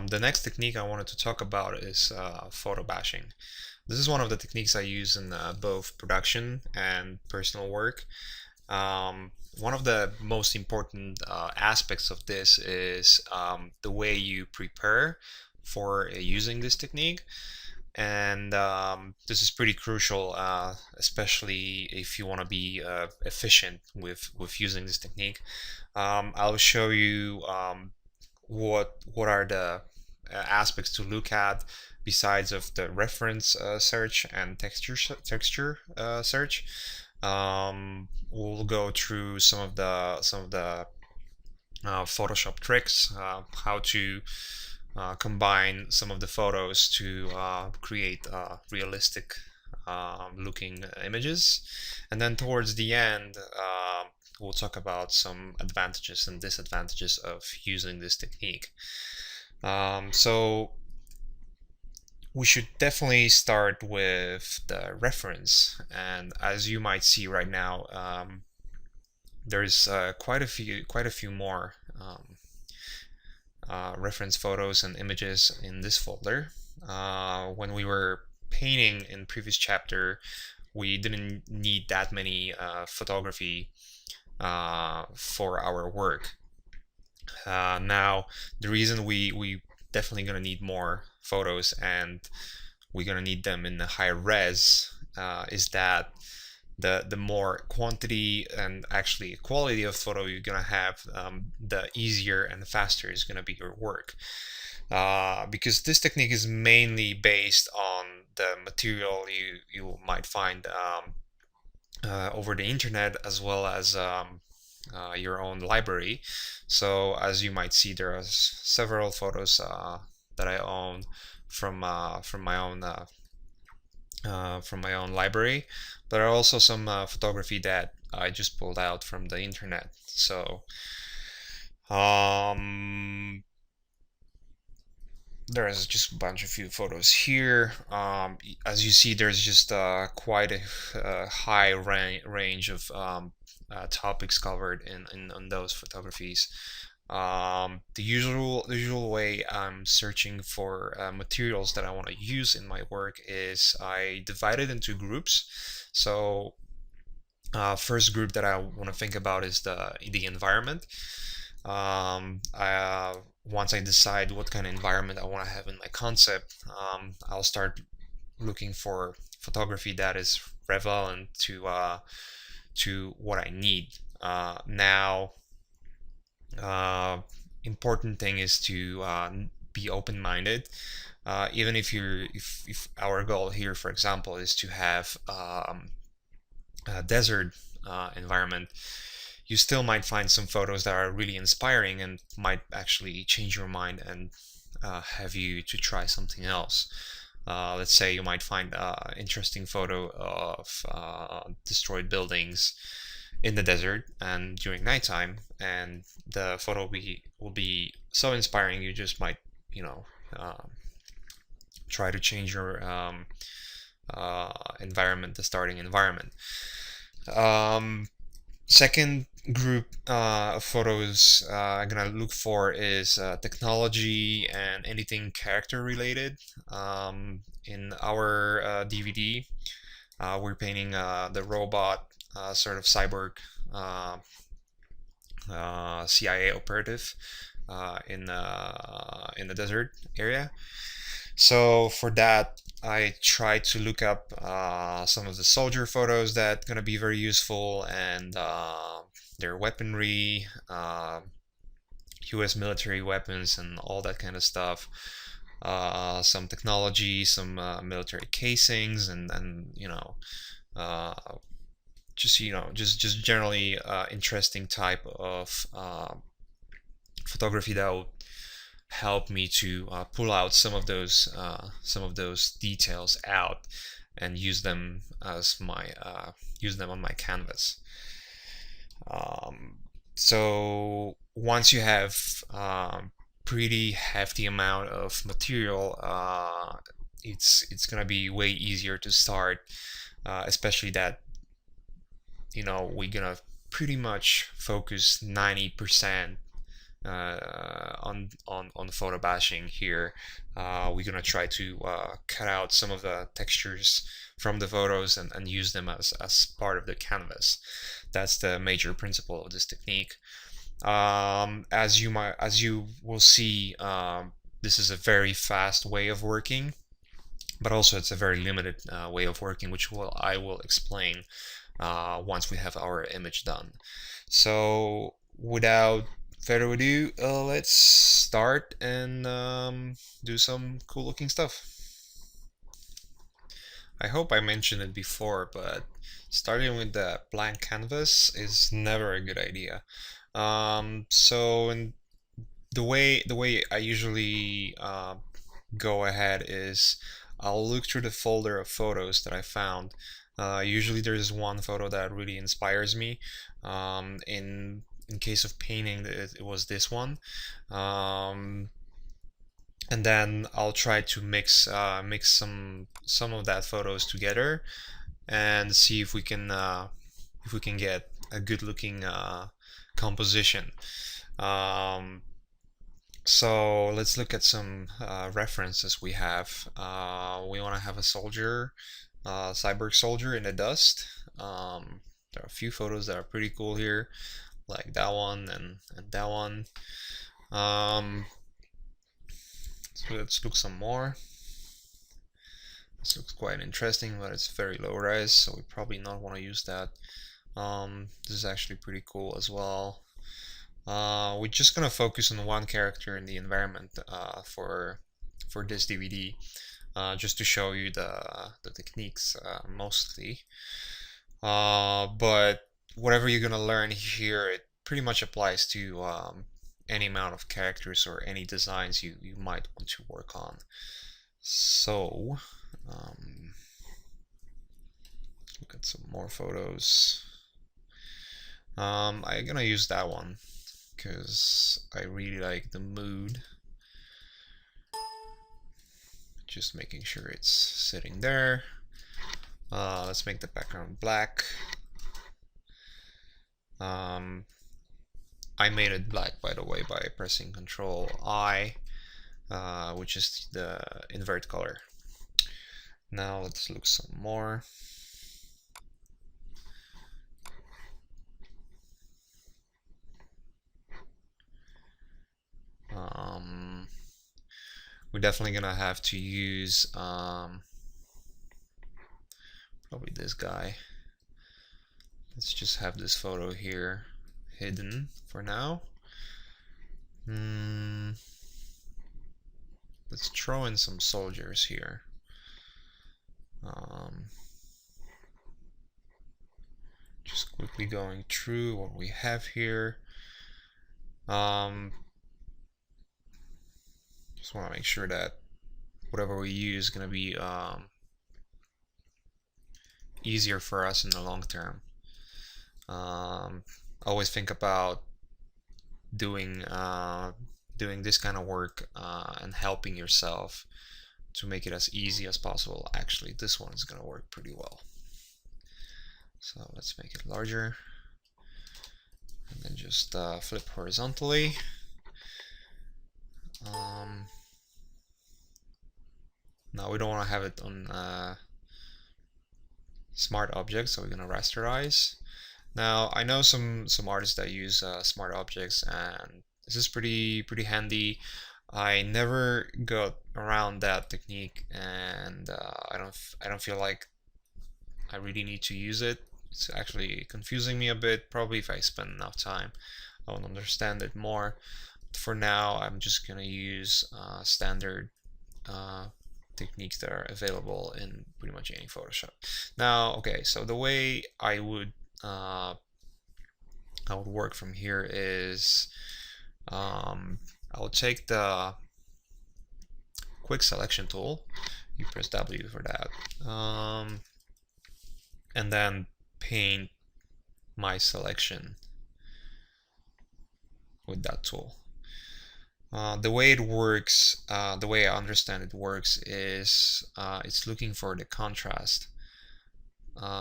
The next technique I wanted to talk about is photobashing. This is one of the techniques I use in both production and personal work. One of the most important aspects of this is the way you prepare for using this technique. And this is pretty crucial, especially if you want to be efficient with using this technique. I'll show you what are the aspects to look at besides of the reference search and texture search. We'll go through some of the Photoshop tricks, how to combine some of the photos to create realistic looking images, and then towards the end we'll talk about some advantages and disadvantages of using this technique. So we should definitely start with the reference, and as you might see right now, there's quite a few more reference photos and images in this folder. When we were painting in previous chapter, we didn't need that many photography for our work. Now, the reason we definitely gonna need more photos, and we're gonna need them in the high res, is that the more quantity and actually quality of photo you're gonna have, the easier and faster is gonna be your work. Because this technique is mainly based on the material you might find over the internet, as well as your own library. So as you might see, there are several photos that I own from my own library, but are also some photography that I just pulled out from the internet. So there's just a bunch of few photos here. As you see, there's just quite a high range of topics covered in those photographies. The usual way I'm searching for materials that I want to use in my work is I divide it into groups. So first group that I want to think about is the environment. Once I decide what kind of environment I want to have in my concept, I'll start looking for photography that is relevant to what I need. Now, important thing is to be open-minded. Even if our goal here, for example, is to have a desert environment, you still might find some photos that are really inspiring and might actually change your mind and have you to try something else. Let's say you might find an interesting photo of destroyed buildings in the desert and during nighttime, and the photo will be so inspiring you just might, try to change your environment, the starting environment. Second group of photos I'm gonna look for is technology and anything character related. In our DVD, we're painting the robot, sort of cyborg CIA operative in the desert area. So for that, I try to look up some of the soldier photos that gonna be very useful, and their weaponry, US military weapons and all that kind of stuff. Some technology, some military casings, and just generally interesting type of photography that will help me to pull out some of those details out and use them as my use them on my canvas. So once you have pretty hefty amount of material, it's gonna be way easier to start, especially that we're gonna pretty much focus 90% on Photobashing here. We're gonna try to cut out some of the textures from the photos and use them as part of the canvas. That's the major principle of this technique. As you will see, this is a very fast way of working, but also it's a very limited way of working, which I will explain once we have our image done. So without further ado, let's start and do some cool looking stuff. I hope I mentioned it before, but starting with the blank canvas is never a good idea. So in the way I usually go ahead is I'll look through the folder of photos that I found. Usually there's one photo that really inspires me. In case of painting, it was this one. And then I'll try to mix some of that photos together and see if we can get a good looking composition. Um, so let's look at some references we have. We want to have a soldier, cyborg soldier in the dust. There are a few photos that are pretty cool here, like that one and that one. Um, so let's look some more. This looks quite interesting, but it's very low res, so we probably not want to use that. This is actually pretty cool as well. We're just gonna focus on one character in the environment for this DVD, just to show you the techniques mostly. But whatever you're gonna learn here, it pretty much applies to any amount of characters or any designs you might want to work on. So look at some more photos. I'm gonna use that one because I really like the mood. Just making sure it's sitting there. Let's make the background black. I made it black, by the way, by pressing Control I, which is the invert color. Now let's look some more. We're definitely gonna have to use probably this guy. Let's just have this photo here hidden for now. Let's throw in some soldiers here. Just quickly going through what we have here. Just want to make sure that whatever we use is going to be easier for us in the long term. Always think about doing this kind of work and helping yourself to make it as easy as possible. Actually, this one is going to work pretty well. So let's make it larger and then just flip horizontally. Now we don't want to have it on smart objects, so we're going to rasterize. Now I know some artists that use smart objects, and this is pretty handy. I never got around that technique, and I don't feel like I really need to use it. It's actually confusing me a bit. Probably if I spend enough time, I will understand it more. But for now, I'm just gonna use standard techniques that are available in pretty much any Photoshop. Now, okay, so the way I would work from here is I'll take the quick selection tool. You press W for that, and then paint my selection with that tool. The way it works, the way I understand it works is it's looking for the contrast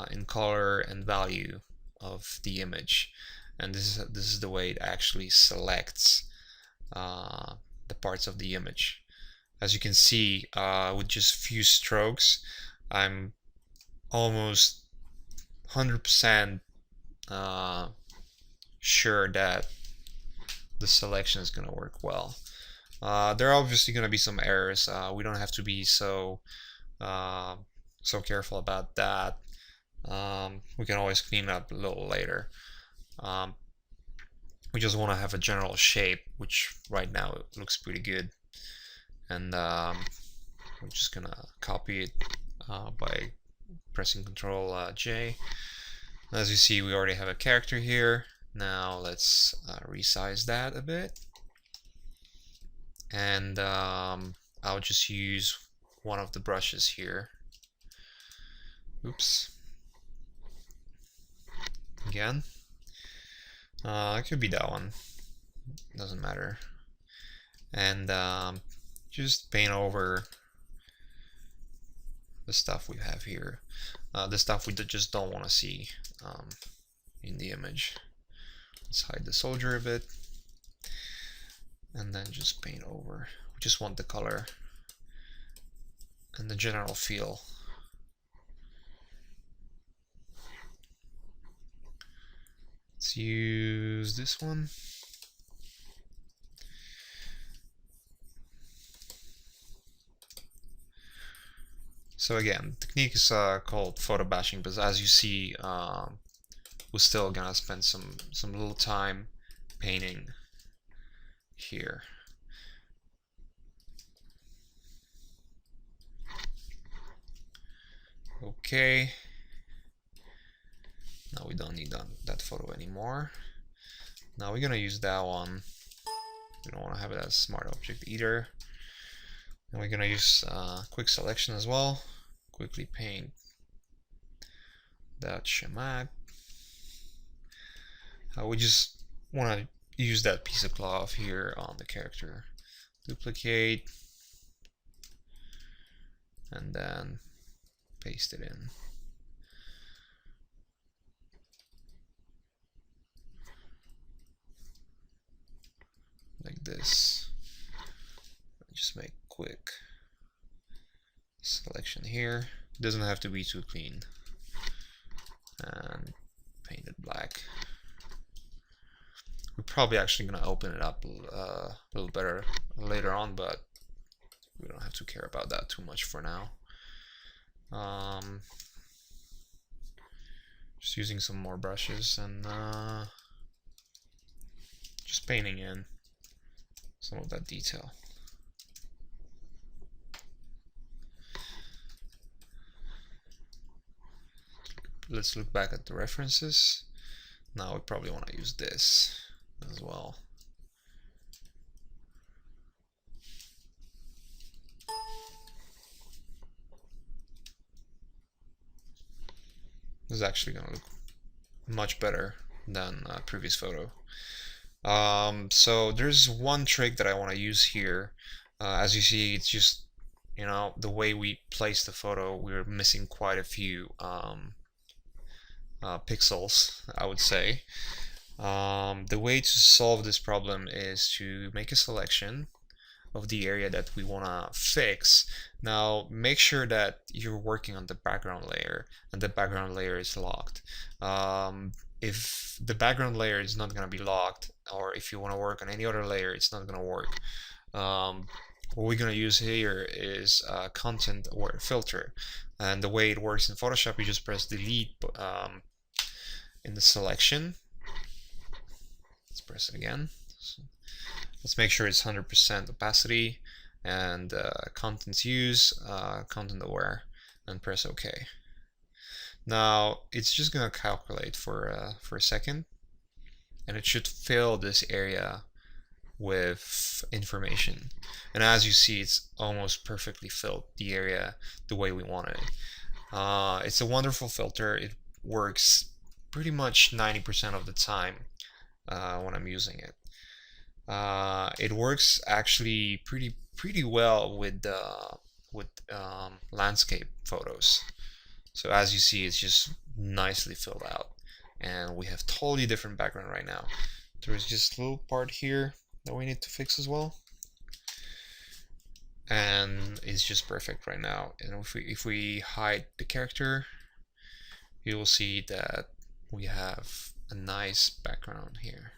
in color and value of the image, and this is the way it actually selects uh, the parts of the image. As you can see, with just few strokes, I'm almost 100% sure that the selection is going to work well. There are obviously going to be some errors. We don't have to be uh, so careful about that. We can always clean up a little later. Um, we just want to have a general shape, which right now it looks pretty good. And we're just gonna copy it by pressing Control J. As you see, we already have a character here. Now let's resize that a bit. And I'll just use one of the brushes here. Oops. Again. It could be that one. Doesn't matter. And just paint over the stuff we have here. The stuff we just don't want to see in the image. Let's hide the soldier a bit. And then just paint over. We just want the color and the general feel. Let's use this one. So again, the technique is called photobashing, but as you see, we're still gonna spend some little time painting here. Okay. Now we don't need that photo anymore. Now we're gonna use that one. We don't want to have it as smart object either. And we're gonna use quick selection as well. Quickly paint that shamak. We just want to use that piece of cloth here on the character. Duplicate and then paste it in. Like this. Just make quick selection here. It doesn't have to be too clean. And paint it black. We're probably actually going to open it up a little better later on, but we don't have to care about that too much for now. Just using some more brushes and just painting in some of that detail. Let's look back at the references. Now we probably want to use this as well. This is actually going to look much better than a previous photo. So there's one trick that I want to use here. As you see, it's just, you know, the way we place the photo, we're missing quite a few pixels, I would say. The way to solve this problem is to make a selection of the area that we want to fix. Now make sure that you're working on the background layer and the background layer is locked. If the background layer is not going to be locked, or if you want to work on any other layer, it's not going to work. What we're going to use here is a content aware filter, and the way it works in Photoshop, you just press delete in the selection. Let's press it again. So let's make sure it's 100% opacity and contents use, content aware, and press OK. Now it's just gonna calculate for a second, and it should fill this area with information. And as you see, it's almost perfectly filled the area the way we wanted it. It's a wonderful filter. It works pretty much 90% of the time when I'm using it. It works actually pretty well with landscape photos. So as you see, it's just nicely filled out, and we have totally different background right now. There's just a little part here that we need to fix as well. And it's just perfect right now. And if we hide the character, you will see that we have a nice background here.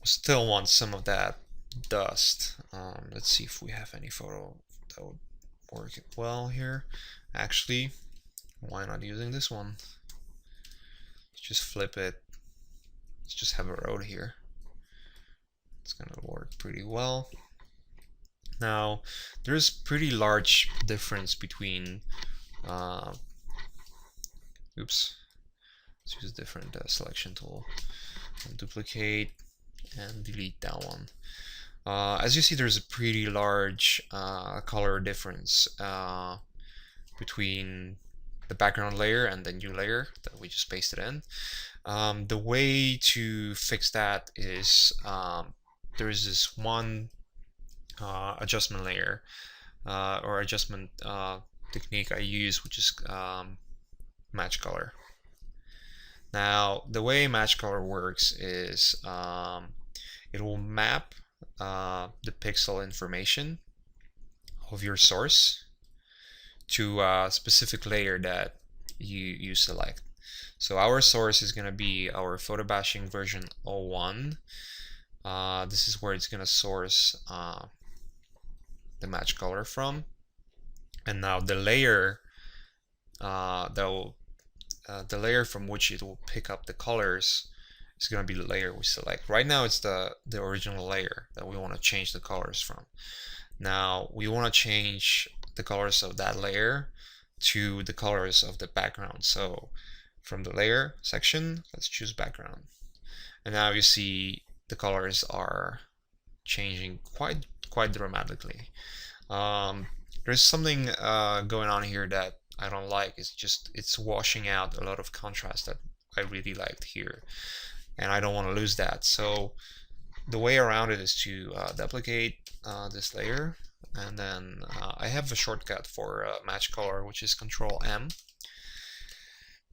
Still want some of that dust. Let's see if we have any photo that would work well here. Actually, why not using this one? Let's just flip it. Let's just have a road here. It's gonna work pretty well. Now, there's pretty large difference between oops, let's use a different selection tool and duplicate and delete that one. As you see, there's a pretty large color difference between the background layer and the new layer that we just pasted in. The way to fix that is there is this one adjustment layer or adjustment technique I use, which is match color. Now, the way match color works is it will map the pixel information of your source to a specific layer that you select. So our source is going to be our Photobashing version 01. This is where it's going to source the match color from. And now the layer the layer from which it will pick up the colors is going to be the layer we select. Right now it's the original layer that we want to change the colors from. Now we want to change the colors of that layer to the colors of the background. So from the layer section, let's choose background. And now you see the colors are changing quite dramatically. There's something going on here that I don't like. It's washing out a lot of contrast that I really liked here, and I don't want to lose that. So the way around it is to duplicate this layer, and then I have a shortcut for match color, which is Control M.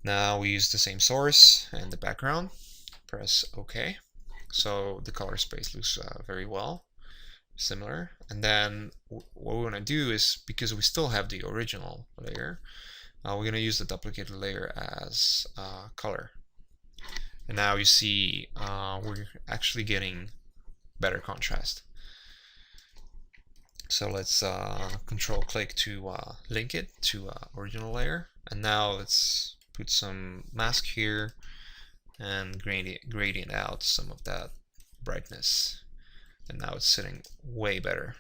Now we use the same source and the background. Press OK. So the color space looks very well similar. And then what we want to do is, because we still have the original layer, we're going to use the duplicated layer as color. And now you see we're actually getting better contrast. So let's control click to link it to original layer. And now let's put some mask here and gradient out some of that brightness. And now it's sitting way better.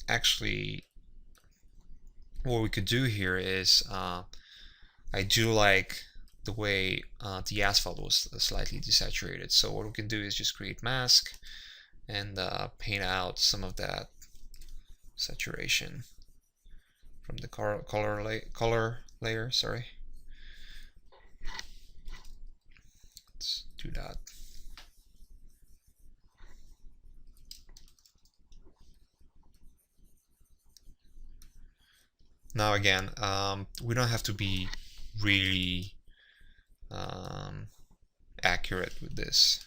Actually, what we could do here is I do like the way the asphalt was slightly desaturated. So what we can do is just create mask and paint out some of that saturation from the color layer. Sorry. Let's do that. Now again, we don't have to be really accurate with this.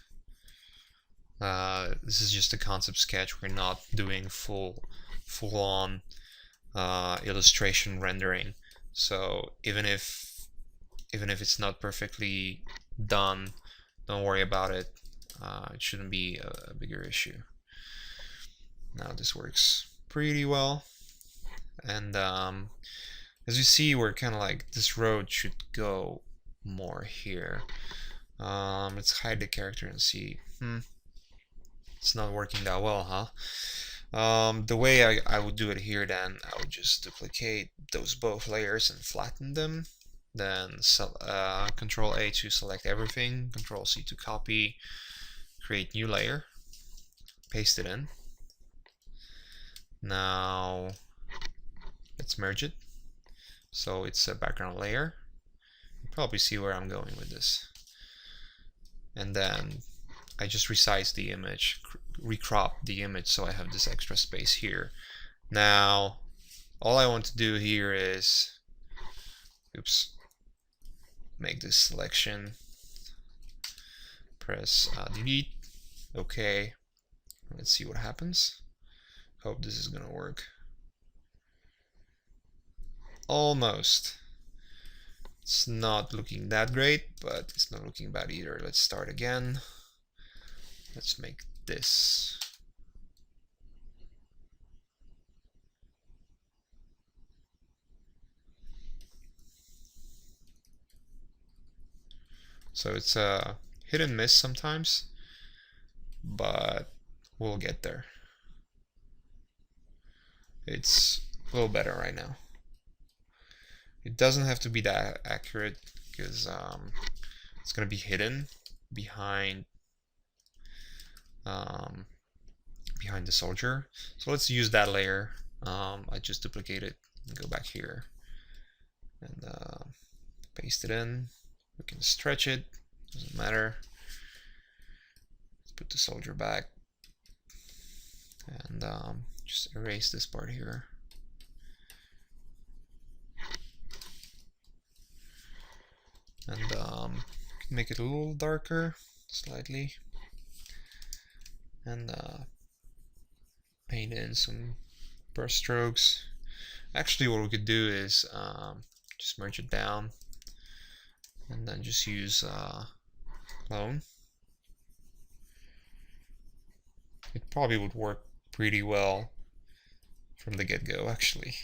This is just a concept sketch. We're not doing full-on illustration rendering. So even if it's not perfectly done, don't worry about it. It shouldn't be a bigger issue. Now this works pretty well. And as you see, we're kind of like, this road should go more here. Let's hide the character and see. It's not working that well, huh? The way I would do it here, then I would just duplicate those both layers and flatten them. Then Control A to select everything, Control C to copy, create new layer, paste it in. Now let's merge it so it's a background layer. You probably see where I'm going with this. And then I just resize the image, recrop the image so I have this extra space here. Now all I want to do here is make this selection, press delete. Okay, let's see what happens. Hope this is gonna work. Almost. It's not looking that great, but it's not looking bad either. Let's start again. Let's make this. So it's a hit and miss sometimes, but we'll get there. It's a little better right now. It doesn't have to be that accurate because it's going to be hidden behind behind the soldier. So let's use that layer. I just duplicate it and go back here and paste it in. We can stretch it, doesn't matter. Let's put the soldier back and just erase this part here. And make it a little darker, slightly, and paint in some brush strokes. Actually, what we could do is just merge it down and then just use clone. It probably would work pretty well from the get-go, actually,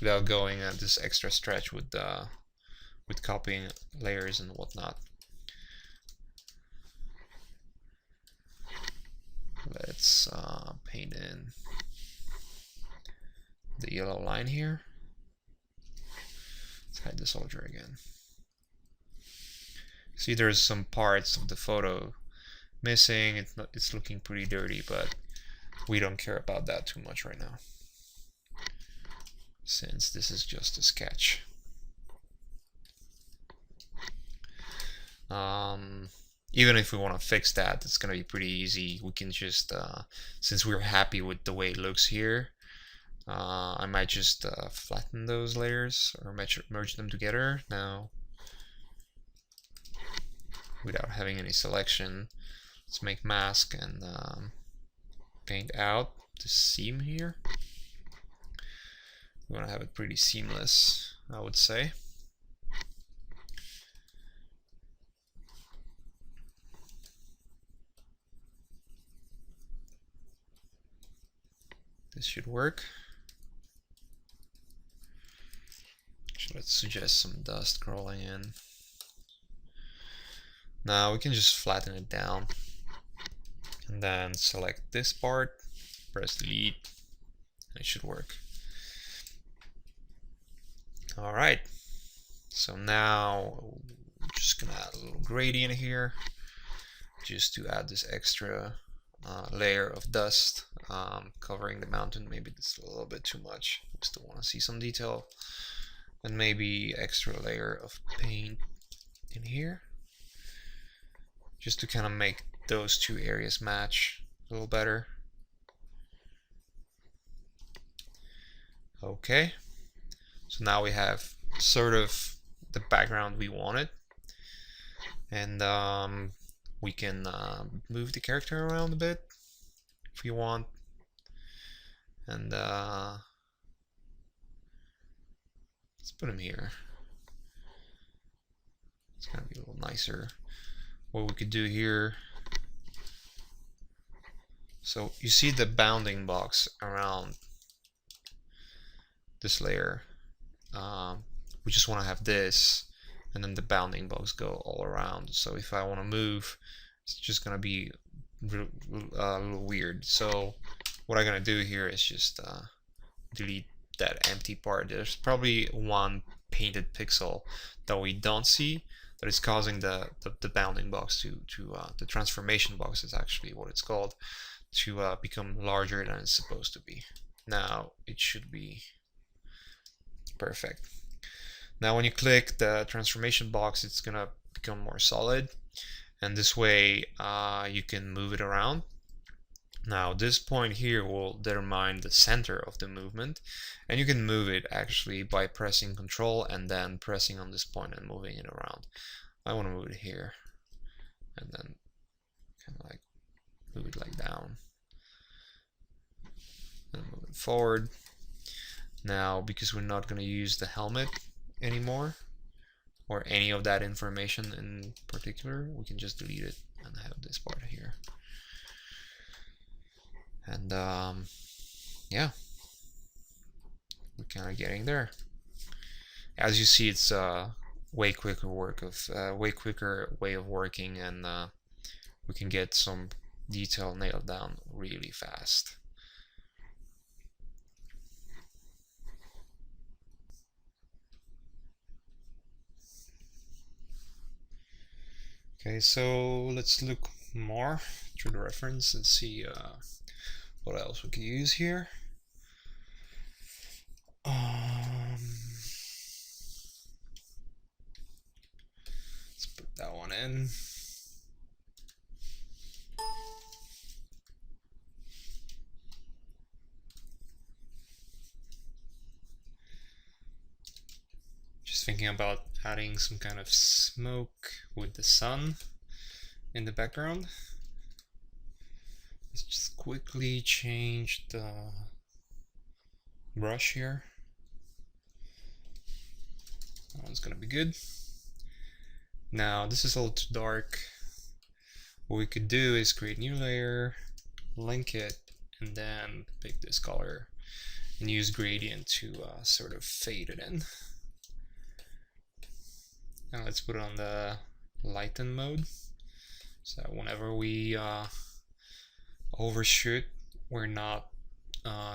without going at this extra stretch with copying layers and whatnot. Let's paint in the yellow line here. Let's hide the soldier again. See, there's some parts of the photo missing. It's looking pretty dirty, but we don't care about that too much right now, since this is just a sketch. Even if we want to fix that, it's going to be pretty easy. We can just, since we're happy with the way it looks here, I might just flatten those layers or merge them together now without having any selection. Let's make mask and paint out the seam here. We want to have it pretty seamless, I would say. This should work. So let's suggest some dust crawling in. Now we can just flatten it down and then select this part, press delete, and it should work. Alright, so now we're just gonna add a little gradient here just to add this extra layer of dust covering the mountain. Maybe it's a little bit too much. We still want to see some detail, and maybe extra layer of paint in here just to kind of make those two areas match a little better. Okay, so now we have sort of the background we wanted, and we can move the character around a bit if we want, and let's put him here. It's gonna be a little nicer. What we could do here, so you see the bounding box around this layer. We just want to have this, and then the bounding box go all around. So if I want to move, it's just gonna be a little weird. So what I'm gonna do here is just delete that empty part. There's probably one painted pixel that we don't see that is causing the bounding box to the transformation box is actually what it's called, to become larger than it's supposed to be. Now it should be perfect. Now when you click the transformation box, it's gonna become more solid, and this way you can move it around Now this point here will determine the center of the movement, and you can move it actually by pressing Control and then pressing on this point and moving it around. I want to move it here and then kind of like move it like down and move it forward. Now because we're not going to use the helmet anymore or any of that information in particular, we can just delete it and have this part here. And yeah, we're kind of getting there. As you see, it's way quicker way of working, and we can get some detail nailed down really fast. Okay, so let's look more through the reference and see what else we can use here. Let's put that one in. Just thinking about adding some kind of smoke with the sun in the background. Let's just quickly change the brush here. That one's gonna be good. Now this is a little too dark. What we could do is create a new layer, link it, and then pick this color and use gradient to sort of fade it in. Now let's put it on the lighten mode, so that whenever we overshoot, we're not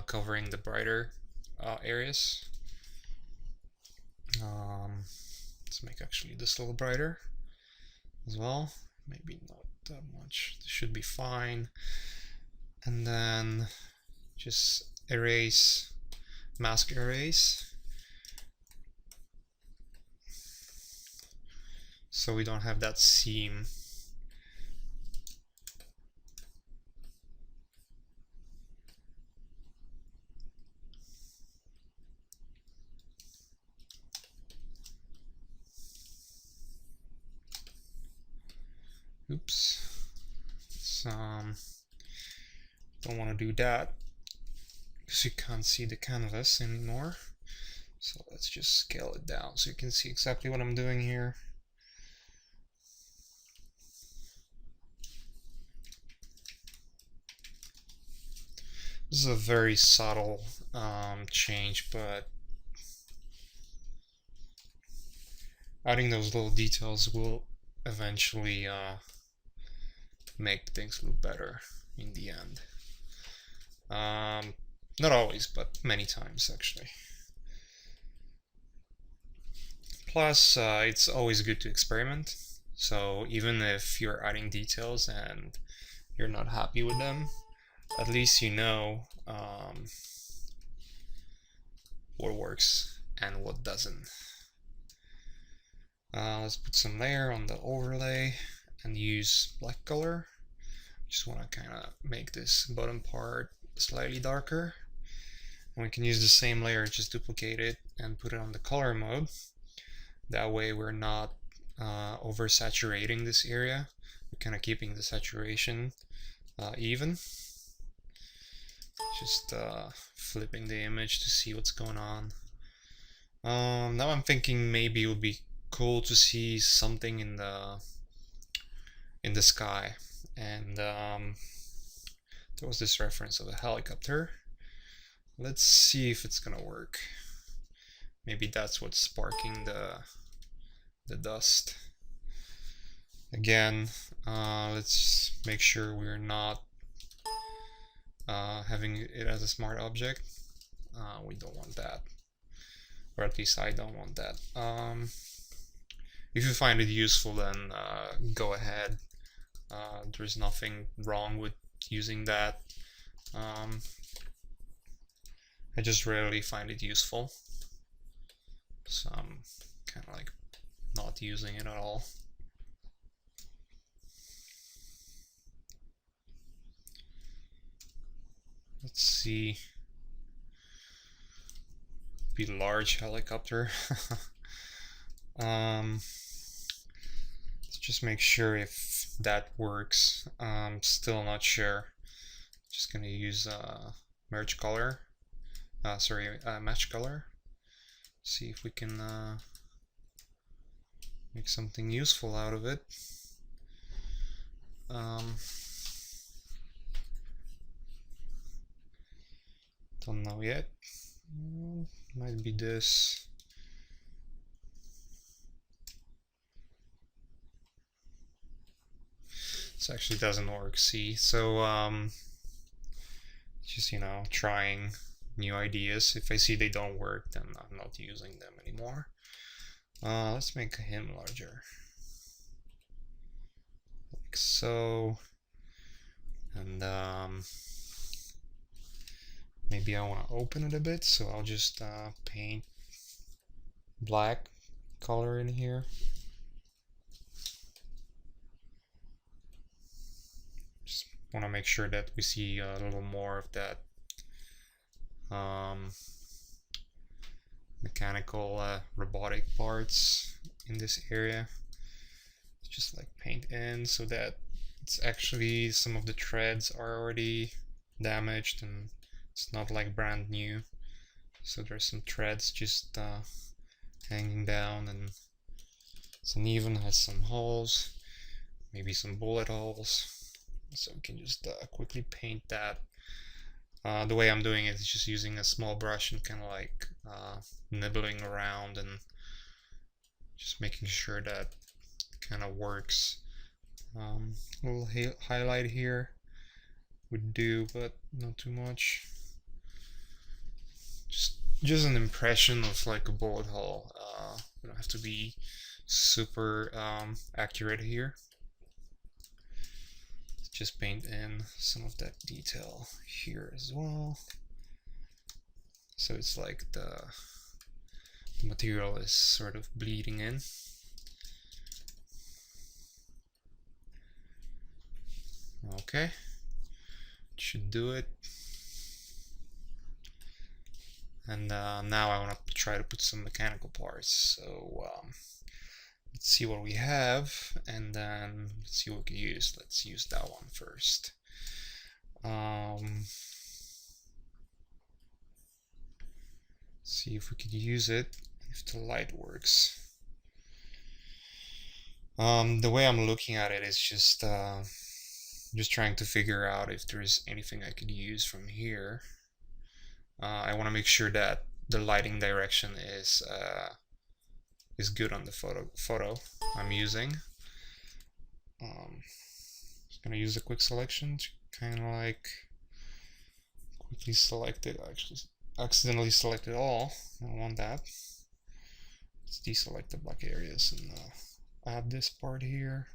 covering the brighter areas. Let's make actually this a little brighter as well. Maybe not that much. This should be fine. And then just erase, mask erase, so we don't have that seam. Oops. Don't want to do that because you can't see the canvas anymore. So let's just scale it down so you can see exactly what I'm doing here. This is a very subtle change, but adding those little details will eventually make things look better in the end. Not always, but many times actually. Plus, it's always good to experiment. So even if you're adding details and you're not happy with them, at least you know what works and what doesn't. Let's put some layer on the overlay and use black color. Just want to kind of make this bottom part slightly darker. And we can use the same layer, just duplicate it and put it on the color mode. That way we're not oversaturating this area. We're kind of keeping the saturation even. Just flipping the image to see what's going on. Now I'm thinking maybe it would be cool to see something in the sky, and there was this reference of a helicopter. Let's see if it's gonna work. Maybe that's what's sparking the dust. Again, let's make sure we're not having it as a smart object. We don't want that, or at least I don't want that. If you find it useful, then go ahead. There's nothing wrong with using that. I just rarely find it useful, so I'm kind of like not using it at all. Let's see. Be large helicopter. Let's just make sure if that works. Still not sure. Just gonna use merge color. Match color. See if we can make something useful out of it. Don't know yet. Might be this. This actually doesn't work. See, so just trying new ideas. If I see they don't work, then I'm not using them anymore. Let's make him larger, like so, and maybe I want to open it a bit, so I'll just paint black color in here. Just want to make sure that we see a little more of that mechanical robotic parts in this area. Just like paint in so that it's actually some of the threads are already damaged and it's not like brand new. So there's some threads just hanging down, and it's uneven, has some holes, maybe some bullet holes. So we can just quickly paint that. The way I'm doing it is just using a small brush and kind of like nibbling around and just making sure that kind of works. A little highlight here would do, but not too much. Just an impression of like a bullet hole. You don't have to be super accurate here. Just paint in some of that detail here as well, so it's like the material is sort of bleeding in. Okay, should do it. And now I want to try to put some mechanical parts. So let's see what we have, and then let's see what we can use. Let's use that one first. See if we could use it, if the light works. The way I'm looking at it is just trying to figure out if there's anything I could use from here. I want to make sure that the lighting direction is good on the photo I'm using. Just gonna use a quick selection to kind of like quickly select it. Actually, accidentally selected all. I don't want that. Let's deselect the black areas and add this part here.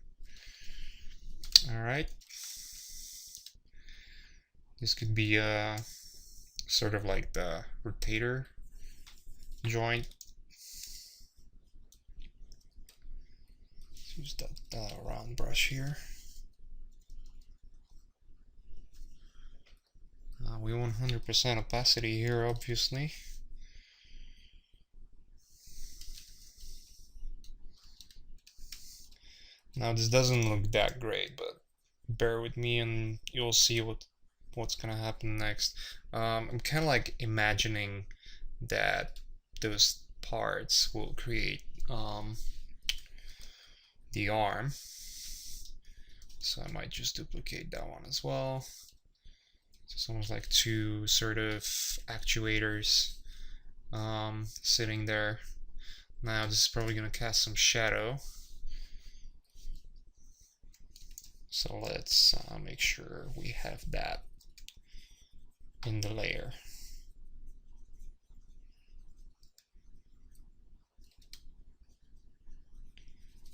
All right. This could be sort of like the rotator joint. Let's use that round brush here. We want 100% opacity here, obviously. Now this doesn't look that great, but bear with me and you'll see what's gonna happen next. I'm kind of like imagining that those parts will create the arm, so I might just duplicate that one as well. So it's almost like two sort of actuators sitting there. Now this is probably gonna cast some shadow, so let's make sure we have that in the layer.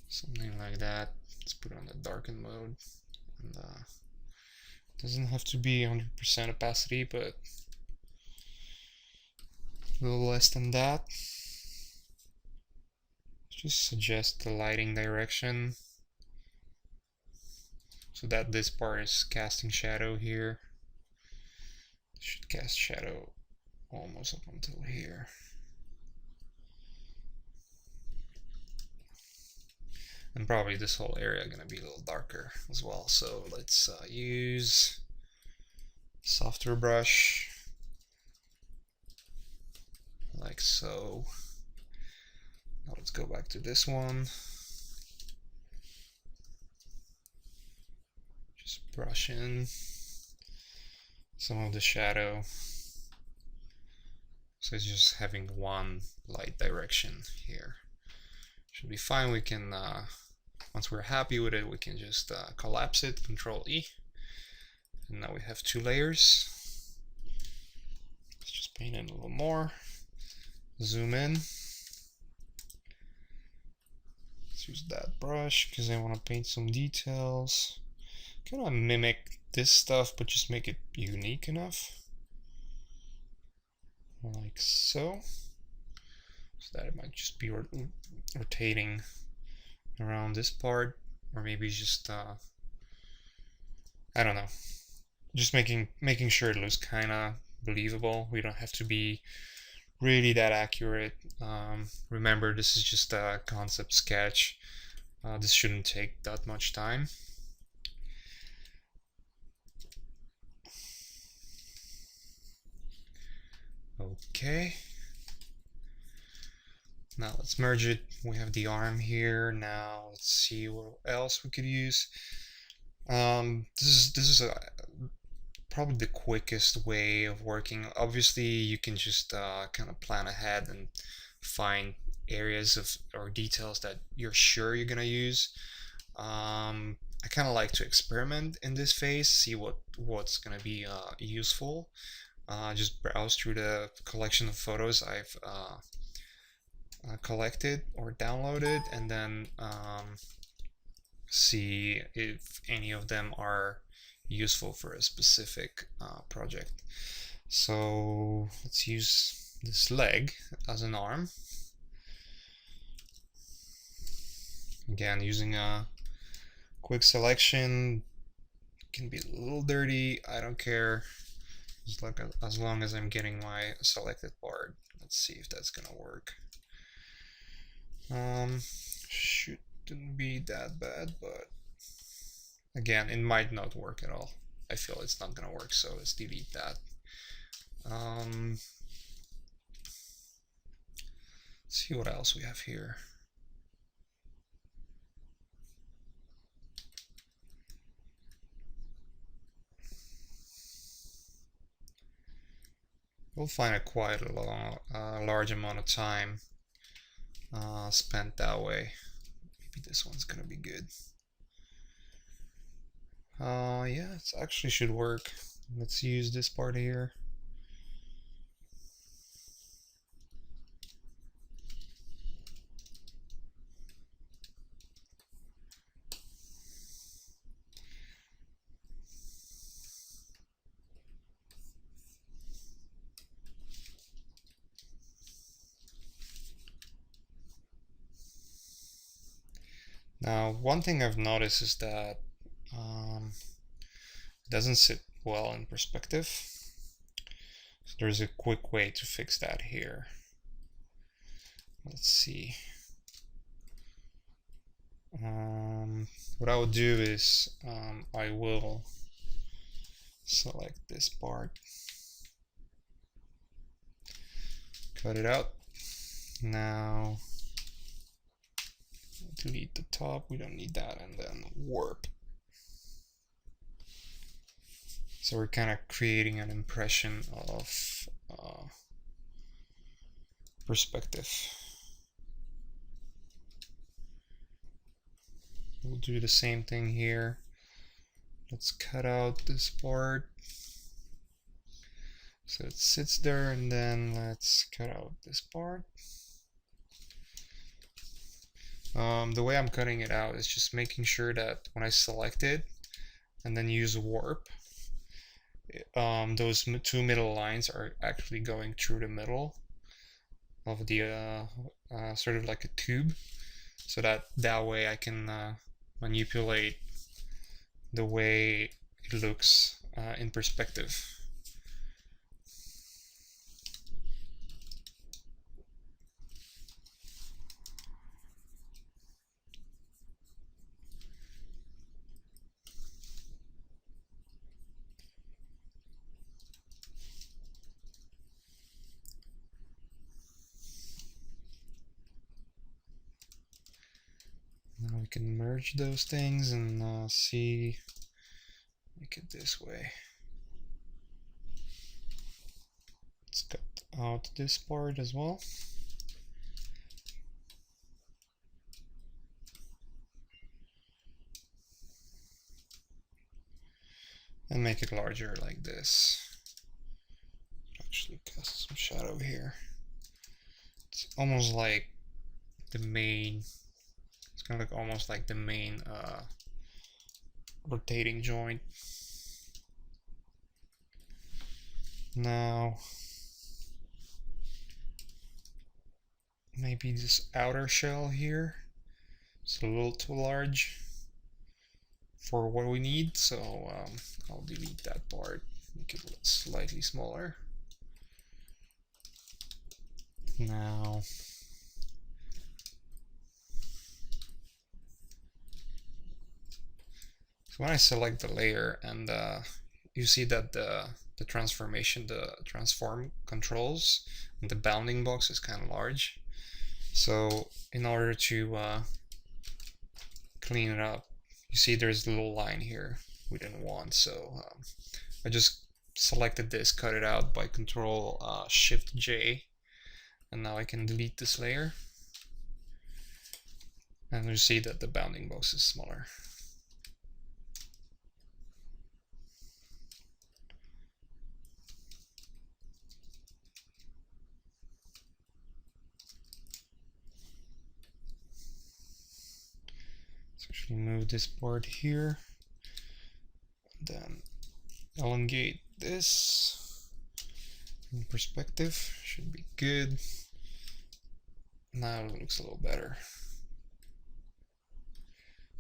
Something like that. Let's put it on the darken mode, and doesn't have to be 100% opacity, but a little less than that. Just suggest the lighting direction so that this part is casting shadow here. Should cast shadow almost up until here. And probably this whole area gonna be a little darker as well. So let's use softer brush, like so. Now let's go back to this one. Just brush in some of the shadow. So it's just having one light direction here. Should be fine. We can, once we're happy with it, we can just collapse it, Control E. And now we have two layers. Let's just paint in a little more. Zoom in. Let's use that brush because I want to paint some details. Kind of mimic this stuff, but just make it unique enough. Like so. So that it might just be rotating around this part, or maybe just I don't know, just making sure it looks kind of believable. We don't have to be really that accurate. Remember, this is just a concept sketch. This shouldn't take that much time. Okay. Now let's merge it. We have the arm here. Now let's see what else we could use. This is probably the quickest way of working. Obviously, you can just kind of plan ahead and find areas of or details that you're sure you're gonna use. I kind of like to experiment in this phase, see what's gonna be useful. Just browse through the collection of photos I've collected or downloaded, and then see if any of them are useful for a specific project. So let's use this leg as an arm. Again, using a quick selection. Can be a little dirty, I don't care, as long as I'm getting my selected part. Let's see if that's gonna work. Shouldn't be that bad, but again, it might not work at all. I feel it's not gonna work, so let's delete that. Let's see what else we have here. We'll find a quite a large amount of time spent that way. Maybe this one's gonna be good. Yeah, it actually should work. Let's use this part here. Now, one thing I've noticed is that it doesn't sit well in perspective. So there's a quick way to fix that here. Let's see. What I will do is I will select this part, cut it out. Now delete the top, we don't need that, and then warp. So we're kind of creating an impression of perspective. We'll do the same thing here. Let's cut out this part so it sits there, and then let's cut out this part. The way I'm cutting it out is just making sure that when I select it and then use warp, those two middle lines are actually going through the middle of the sort of like a tube, so that way I can manipulate the way it looks in perspective. merge those things and see, make it this way. Let's cut out this part as well. And make it larger like this. Actually cast some shadow here. It's almost like the main, it's gonna look almost like the main rotating joint. Now, maybe this outer shell here, it's a little too large for what we need, so I'll delete that part, make it slightly smaller. Now, so when I select the layer and you see that the transformation, the transform controls, and the bounding box is kind of large. So in order to clean it up, you see there's a little line here we didn't want, so I just selected this, cut it out by Control Shift J, and now I can delete this layer, and you see that the bounding box is smaller. Let's actually move this part here, then elongate this in perspective, should be good. Now it looks a little better.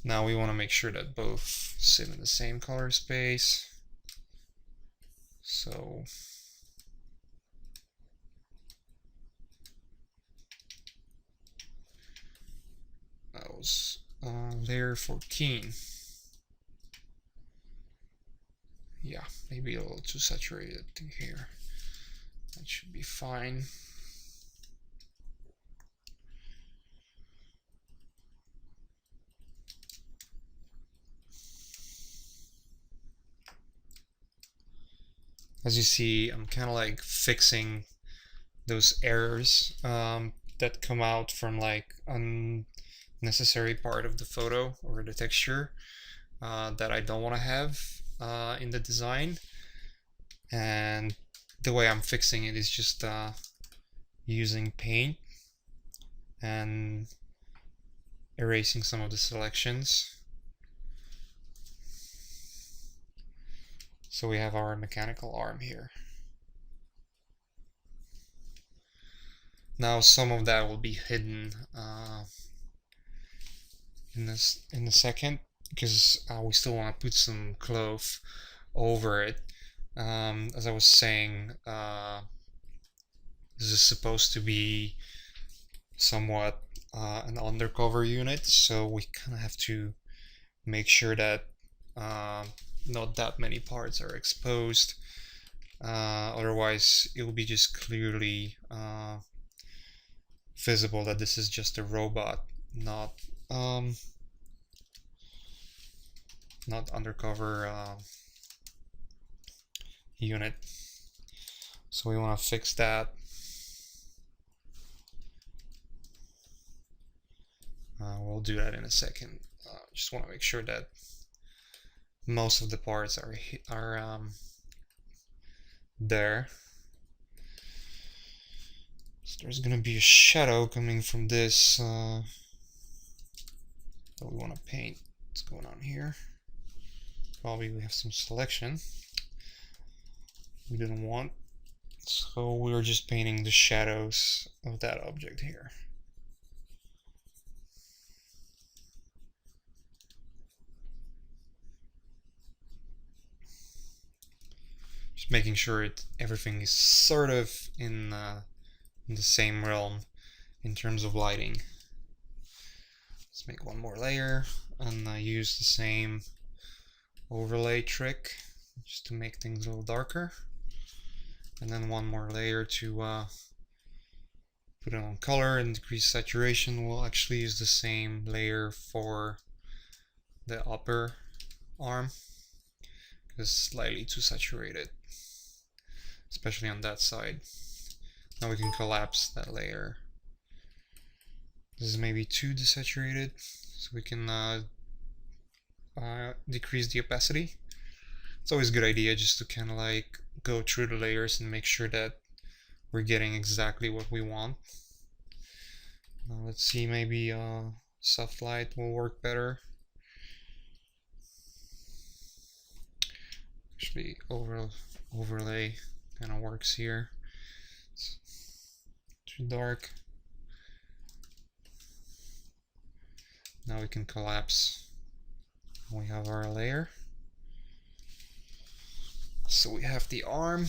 Now we want to make sure that both sit in the same color space. So that was layer 14. Yeah, maybe a little too saturated here. That should be fine. As you see, I'm kind of like fixing those errors that come out from like unnecessary part of the photo or the texture that I don't want to have in the design. And the way I'm fixing it is just using paint and erasing some of the selections. So we have our mechanical arm here. Now some of that will be hidden in a second, because we still want to put some cloth over it. As I was saying, this is supposed to be somewhat an undercover unit, so we kind of have to make sure that not that many parts are exposed. Otherwise it will be just clearly visible that this is just a robot, not undercover unit. So we want to fix that. We'll do that in a second. Just want to make sure that most of the parts are there. So there's going to be a shadow coming from this that we want to paint. What's going on here? Probably we have some selection we didn't want, so we were just painting the shadows of that object here. Just making sure everything is sort of in the same realm in terms of lighting. Let's make one more layer and use the same overlay trick just to make things a little darker, and then one more layer to put it on color and decrease saturation. We'll actually use the same layer for the upper arm because it's slightly too saturated, especially on that side. Now we can collapse that layer. This is maybe too desaturated, so we can decrease the opacity. It's always a good idea just to kind of like go through the layers and make sure that we're getting exactly what we want. Now let's see, maybe soft light will work better. Actually, overlay kind of works here. It's too dark. Now we can collapse. We have our layer. So we have the arm.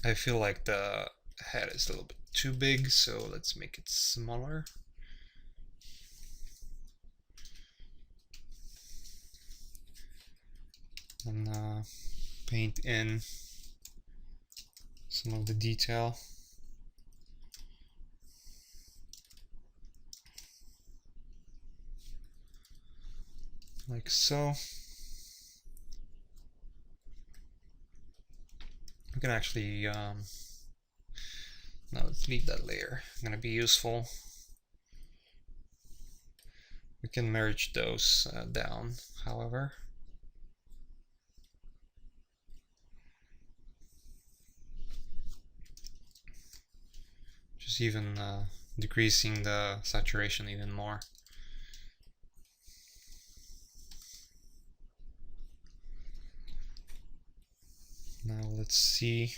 I feel like the head is a little bit too big, so let's make it smaller. And paint in some of the detail. Like so. We can actually, now let's leave that layer. It's gonna be useful. We can merge those down, however. Just even decreasing the saturation even more. Now let's see.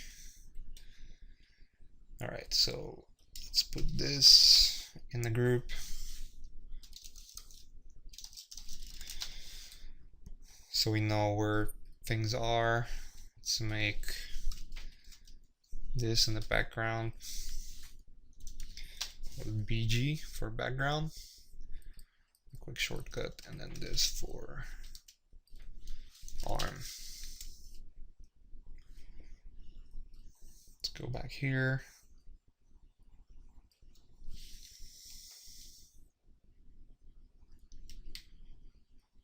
Alright, so let's put this in the group. So we know where things are. Let's make this in the background. BG for background. A quick shortcut, and then this for arm. Let's go back here.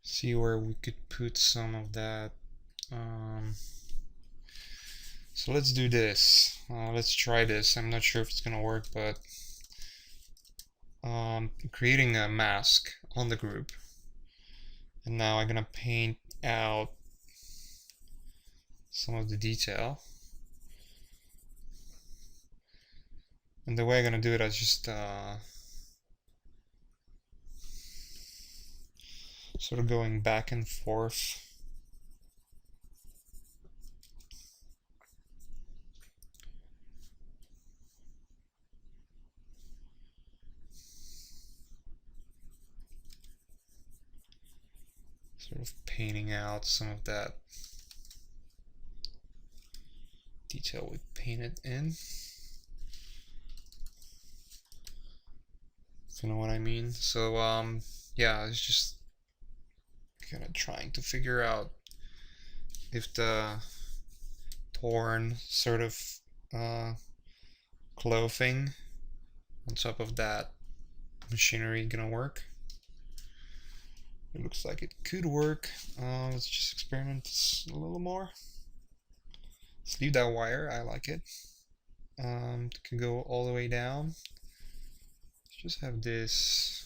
See where we could put some of that. So let's do this. Let's try this. I'm not sure if it's gonna work, but creating a mask on the group. And now I'm gonna paint out some of the detail. And the way I'm gonna do it is just sort of going back and forth. Sort of painting out some of that detail we painted in. If you know what I mean. So yeah, it's just kind of trying to figure out if the torn sort of clothing on top of that machinery gonna work. It looks like it could work. Let's just experiment a little more. Let's leave that wire, I like it. It can go all the way down. Let's just have this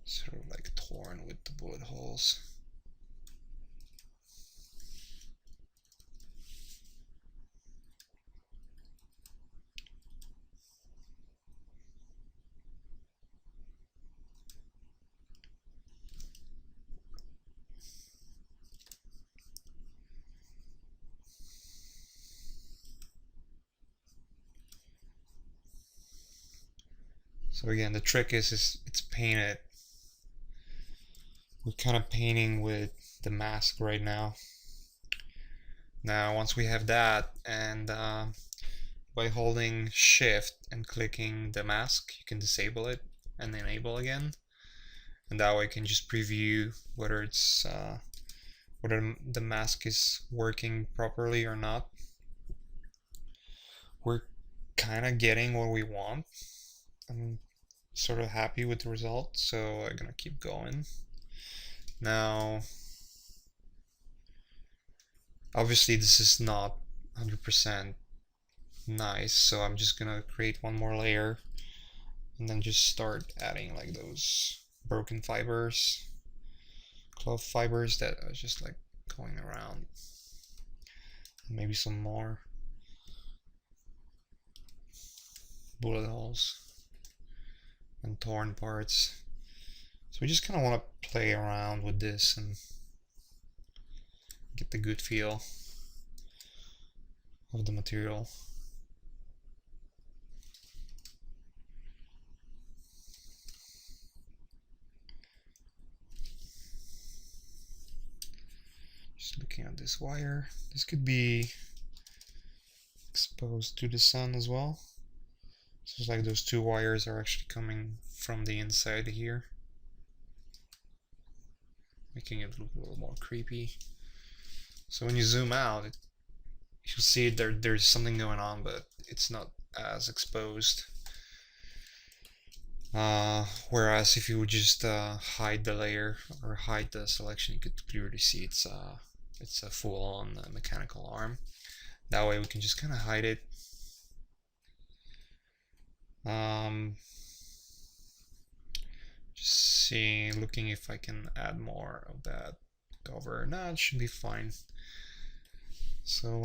sort of like torn with the bullet holes. So again, the trick is it's painted. We're kind of painting with the mask right now. Now, once we have that, and by holding Shift and clicking the mask, you can disable it and enable again. And that way you can just preview whether it's whether the mask is working properly or not. We're kind of getting what we want. sort of happy with the result, so I'm gonna keep going. Now, obviously this is not 100% nice, so I'm just gonna create one more layer and then just start adding like those broken fibers, cloth fibers that are just like going around. Maybe some more bullet holes and torn parts. So we just kind of want to play around with this and get the good feel of the material. Just looking at this wire, this could be exposed to the sun as well. So it's like those two wires are actually coming from the inside here, making it look a little more creepy. So when you zoom out, you'll see there's something going on, but it's not as exposed. Whereas if you would just hide the layer or hide the selection, you could clearly see it's a full-on mechanical arm. That way we can just kind of hide it. Just looking if I can add more of that cover. No, it should be fine. So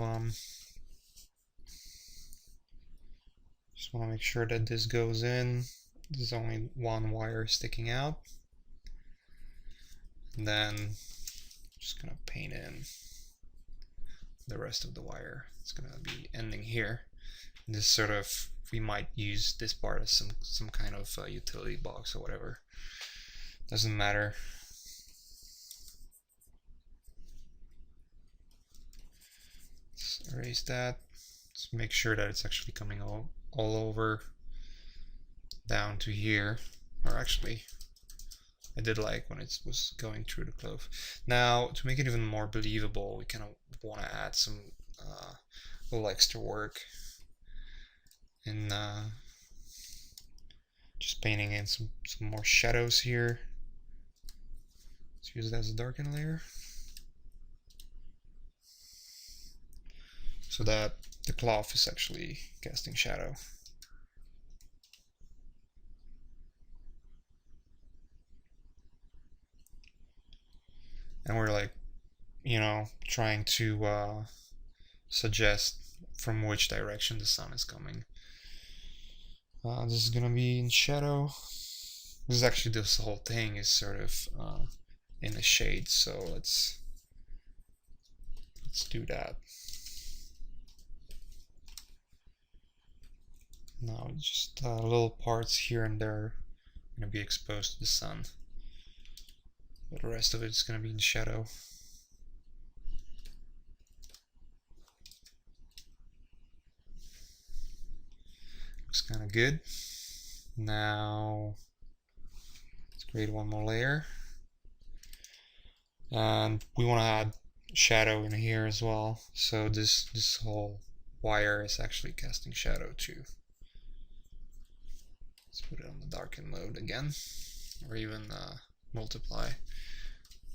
just want to make sure that this goes in. There's only one wire sticking out. And then just gonna paint in the rest of the wire. It's gonna be ending here. And this sort of, we might use this part as some kind of utility box or whatever. Doesn't matter. Let's erase that. Let's make sure that it's actually coming all over down to here. Or actually, I did like when it was going through the cloth. Now, to make it even more believable, we kind of want to add some little extra work in just painting in some more shadows here. Let's use it as a darken layer so that the cloth is actually casting shadow. And we're like, you know, trying to suggest from which direction the sun is coming. This is gonna be in shadow. This is actually, this whole thing is sort of in the shade, so let's do that. Now just little parts here and there are gonna be exposed to the sun, but the rest of it is gonna be in shadow. Looks kind of good. Now let's create one more layer, and we want to add shadow in here as well. So this whole wire is actually casting shadow too. Let's put it on the darken mode again, or even multiply,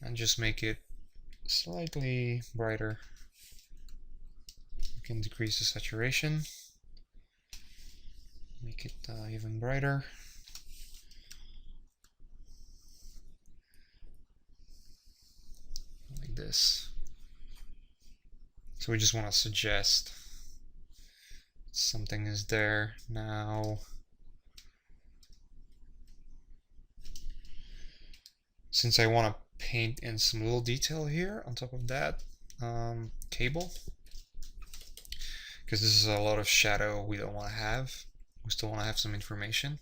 and just make it slightly brighter. You can decrease the saturation, make it even brighter. Like this. So we just want to suggest something is there. Now since I want to paint in some little detail here on top of that cable, because this is a lot of shadow we don't want to have, we still want to have some information.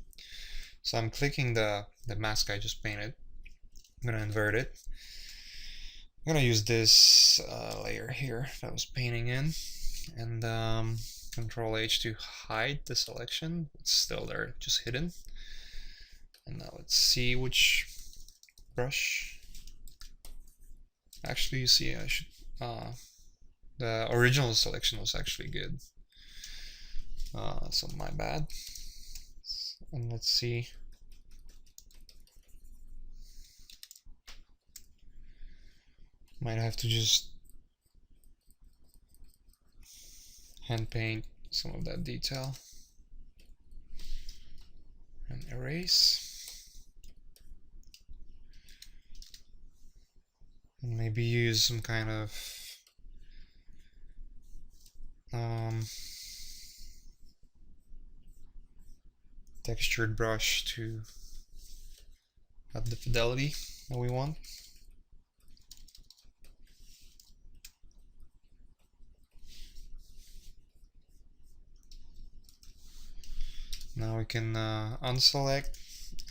So I'm clicking the mask I just painted. I'm going to invert it. I'm going to use this layer here that I was painting in, and Control H to hide the selection. It's still there, just hidden. And now let's see which brush. Actually, you see, I should the original selection was actually good, so my bad. And let's see, Might have to just hand paint some of that detail and erase. And maybe use some kind of textured brush to have the fidelity that we want. Now we can unselect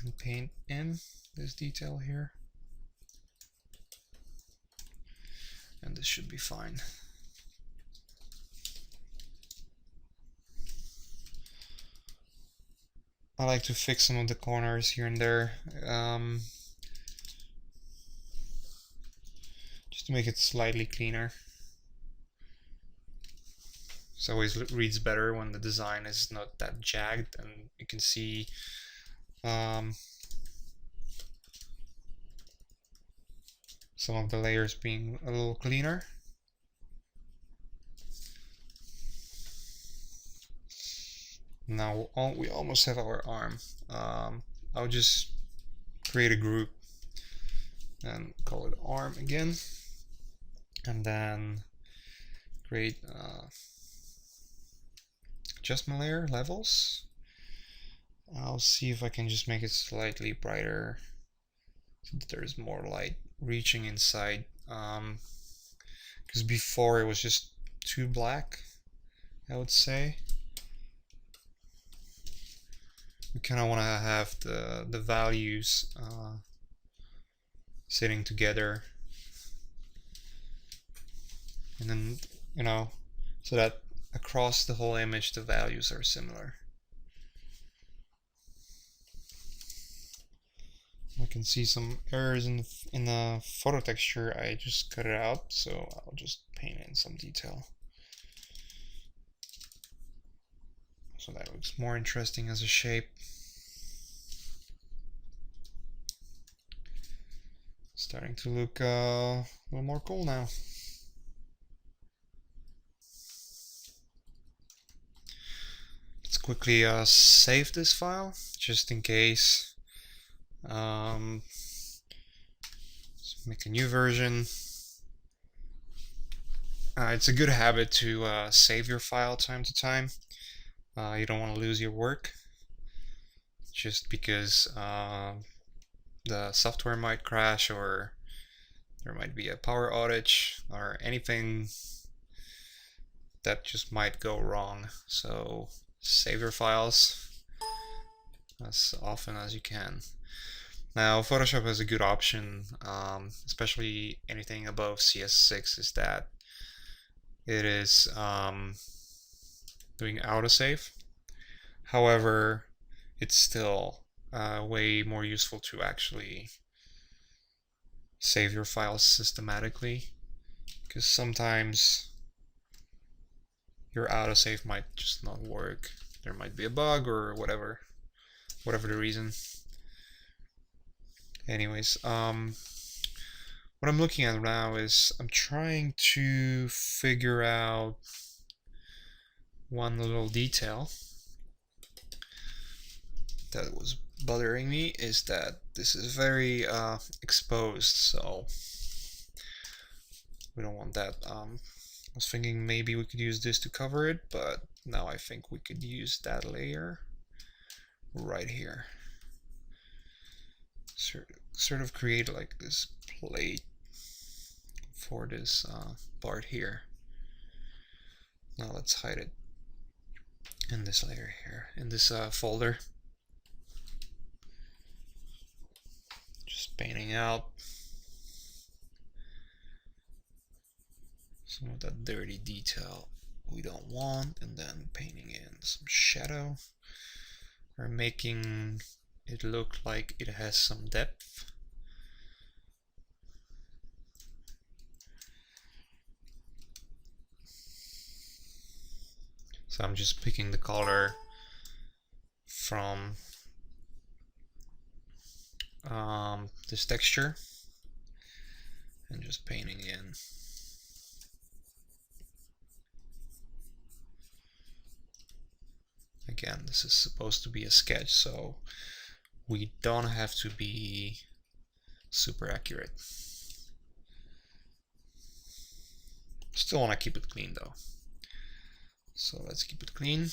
and paint in this detail here. And this should be fine. I like to fix some of the corners here and there, just to make it slightly cleaner. It always reads better when the design is not that jagged, and you can see some of the layers being a little cleaner. Now we almost have our arm. I'll just create a group and call it arm again, and then create adjustment layer levels. I'll see if I can just make it slightly brighter so that there's more light reaching inside, because before it was just too black, I would say. We kind of want to have the values sitting together, and then, you know, so that across the whole image the values are similar. I can see some errors in the photo texture. I just cut it out, so I'll just paint in some detail so that looks more interesting as a shape. Starting to look a little more cool now. Let's quickly save this file just in case. Let's make a new version. It's a good habit to save your file time to time. You don't want to lose your work just because the software might crash, or there might be a power outage, or anything that just might go wrong. So save your files as often as you can. Now Photoshop has a good option, especially anything above CS6, is that it is doing autosave. However, it's still way more useful to actually save your files systematically, because sometimes your autosave might just not work. There might be a bug or whatever the reason. Anyways, what I'm looking at now is I'm trying to figure out one little detail that was bothering me, is that this is very exposed, so we don't want that. I was thinking maybe we could use this to cover it, but now I think we could use that layer right here. Sort of create like this plate for this part here. Now let's hide it in this layer here, in this folder. Just painting out some of that dirty detail we don't want, and then painting in some shadow, or making it look like it has some depth. So I'm just picking the color from this texture, and just painting in. Again, this is supposed to be a sketch, so we don't have to be super accurate. Still want to keep it clean though. So let's keep it clean.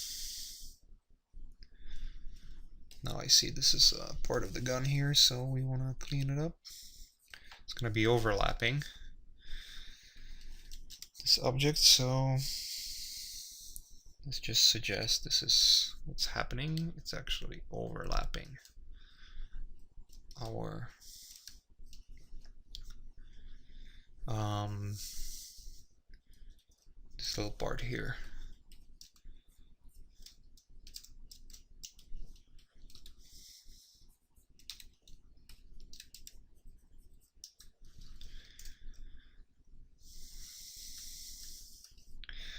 Now I see this is part of the gun here, so we want to clean it up. It's going to be overlapping this object, so let's just suggest this is what's happening. It's actually overlapping our this little part here.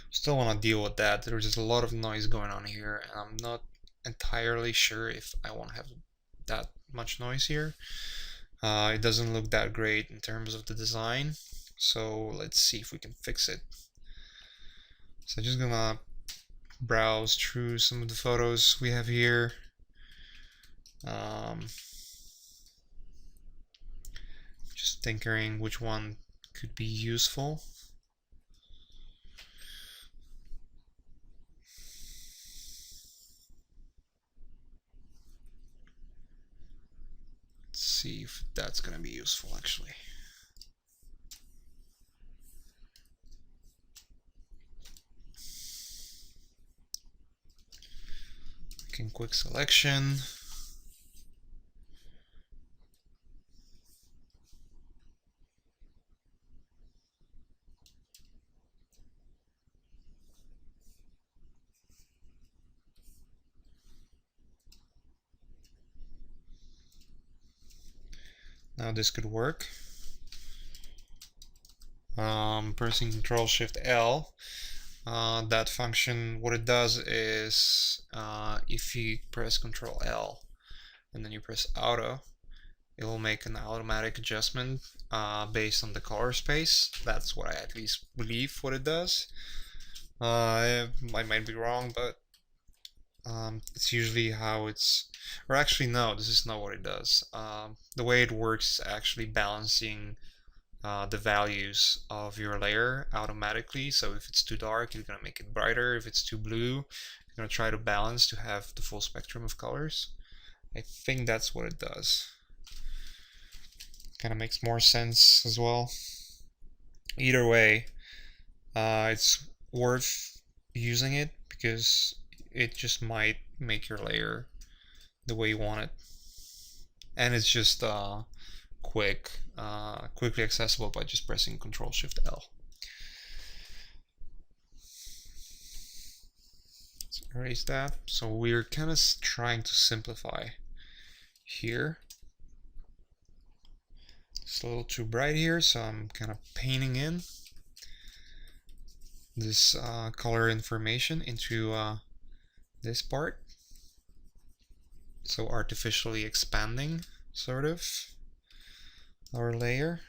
Still want to deal with that. There's just a lot of noise going on here, and I'm not entirely sure if I want to have that much noise here. It doesn't look that great in terms of the design, so let's see if we can fix it. So I'm just gonna browse through some of the photos we have here. Just tinkering which one could be useful. Let's see if that's gonna be useful actually. Making quick selection. Now this could work. Pressing Control Shift L. That function, what it does is if you press Control L and then you press Auto, it will make an automatic adjustment based on the color space. That's what I at least believe what it does. I might be wrong, but it's usually how it's, or actually no, this is not what it does. The way it works is actually balancing the values of your layer automatically. So if it's too dark, you're gonna make it brighter. If it's too blue, you're gonna try to balance to have the full spectrum of colors. I think that's what it does. Kind of makes more sense as well. Either way, it's worth using it because it just might make your layer the way you want it, and it's just quickly accessible by just pressing Control Shift L. Let's erase that. So we're kind of trying to simplify here. It's a little too bright here, so I'm kind of painting in this color information into this part. So artificially expanding, sort of, our layer.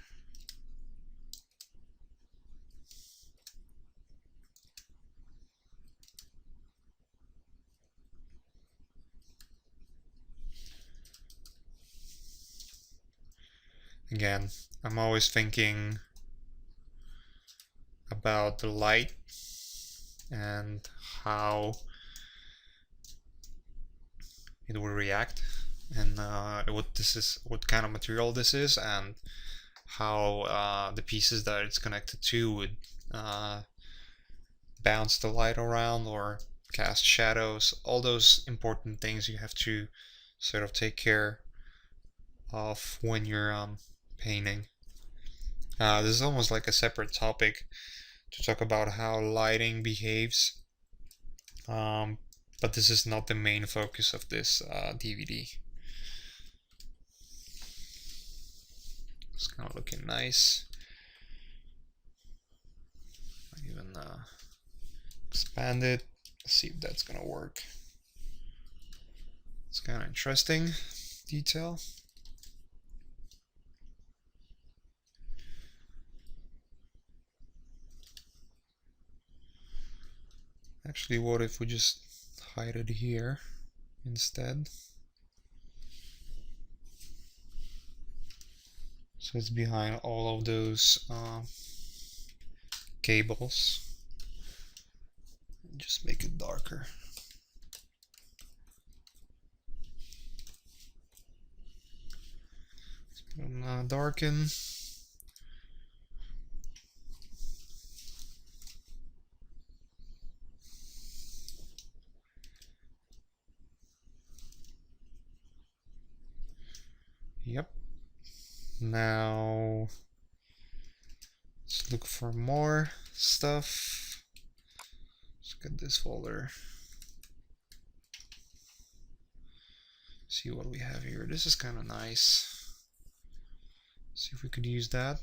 Again, I'm always thinking about the light and how it will react, and what kind of material this is, and how the pieces that it's connected to would bounce the light around or cast shadows. All those important things you have to sort of take care of when you're painting. This is almost like a separate topic to talk about how lighting behaves, but this is not the main focus of this DVD. It's kind of looking nice. I even expand it. Let's see if that's gonna work. It's kind of interesting detail. Actually, what if we just hide it here instead? So it's behind all of those cables. Just make it darker. Darken. Yep. Now let's look for more stuff. Let's get this folder. See what we have here. This is kind of nice. See if we could use that.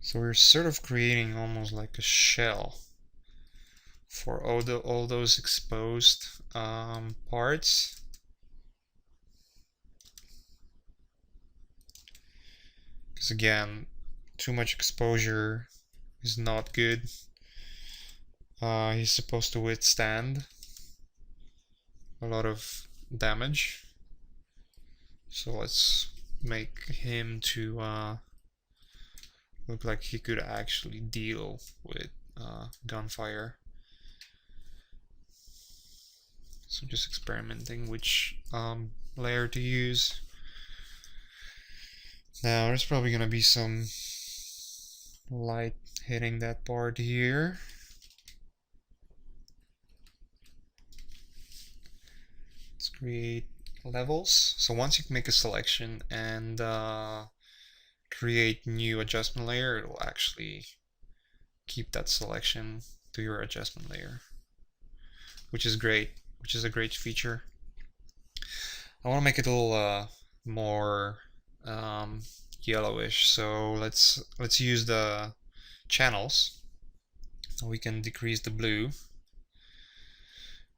So we're sort of creating almost like a shell for all those exposed parts. Because again, too much exposure is not good. He's supposed to withstand a lot of damage. So let's make him to look like he could actually deal with gunfire. So just experimenting which layer to use. Now there's probably gonna be some light hitting that part here. Let's create levels. So once you make a selection and create new adjustment layer, it will actually keep that selection to your adjustment layer, which is great, which is a great feature. I want to make it a little more yellowish, so let's use the channels. We can decrease the blue,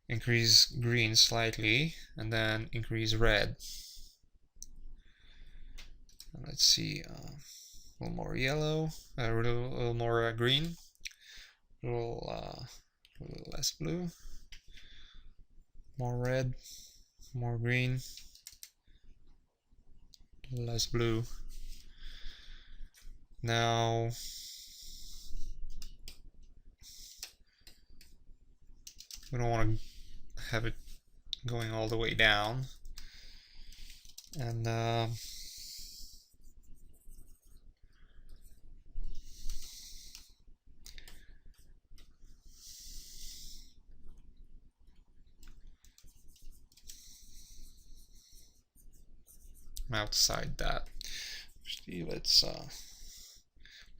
increase green slightly, and then increase red. Let's see, a little more yellow, a little more green, a little less blue, more red, more green, less blue. Now we don't want to have it going all the way down, and outside that, actually, let's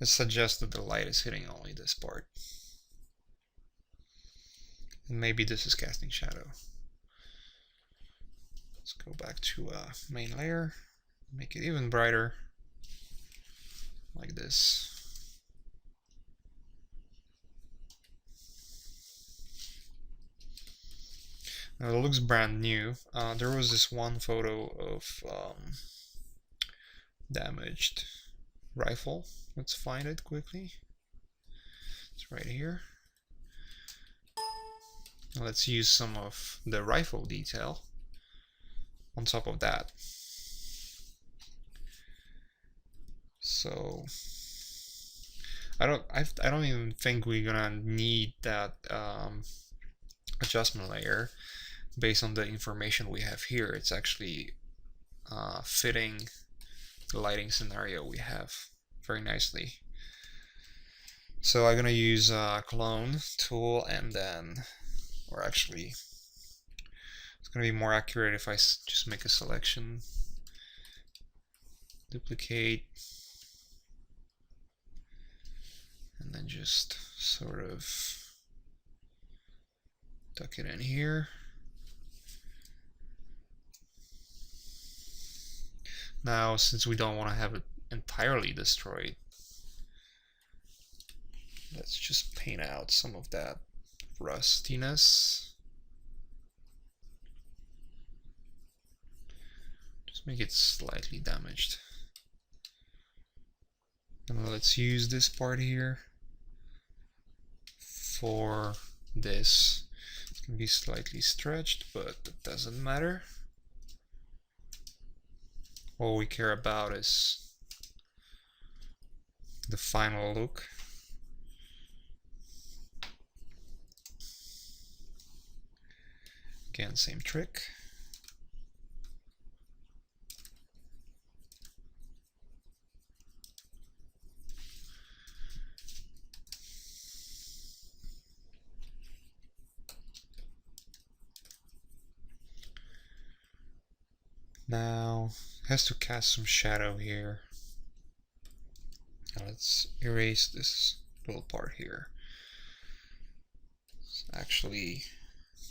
suggest that the light is hitting only this part, and maybe this is casting shadow. Let's go back to main layer, make it even brighter, like this. Now it looks brand new. There was this one photo of damaged rifle. Let's find it quickly. It's right here. Now let's use some of the rifle detail on top of that. So I don't even think we're gonna need that adjustment layer based on the information we have here. It's actually fitting the lighting scenario we have very nicely. So I'm gonna use clone tool, and then, or actually it's gonna be more accurate if I just make a selection, duplicate, and then just sort of tuck it in here. Now, since we don't want to have it entirely destroyed, let's just paint out some of that rustiness. make it slightly damaged. And let's use this part here for this. It can be slightly stretched, but that doesn't matter. All we care about is the final look. Again, same trick. Now, it has to cast some shadow here. Now let's erase this little part here. Let's actually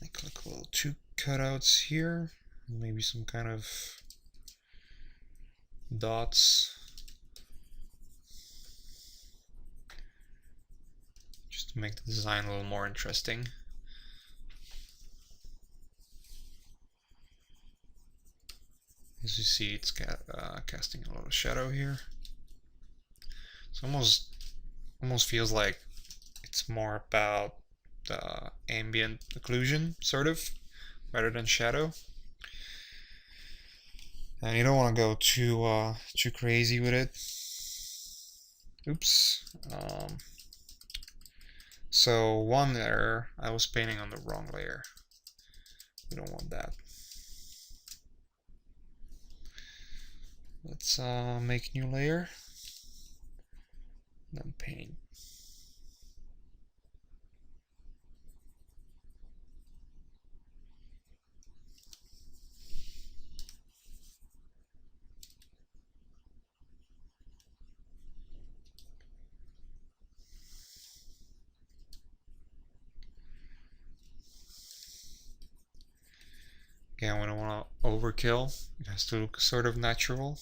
make like little two cutouts here, maybe some kind of dots, just to make the design a little more interesting. As you see, it's casting a lot of shadow here. It's almost feels like it's more about ambient occlusion, sort of, rather than shadow. And you don't want to go too crazy with it. Oops. So one error, I was painting on the wrong layer. We don't want that. Let's make a new layer, then paint. Again, we don't want to overkill. It has to look sort of natural.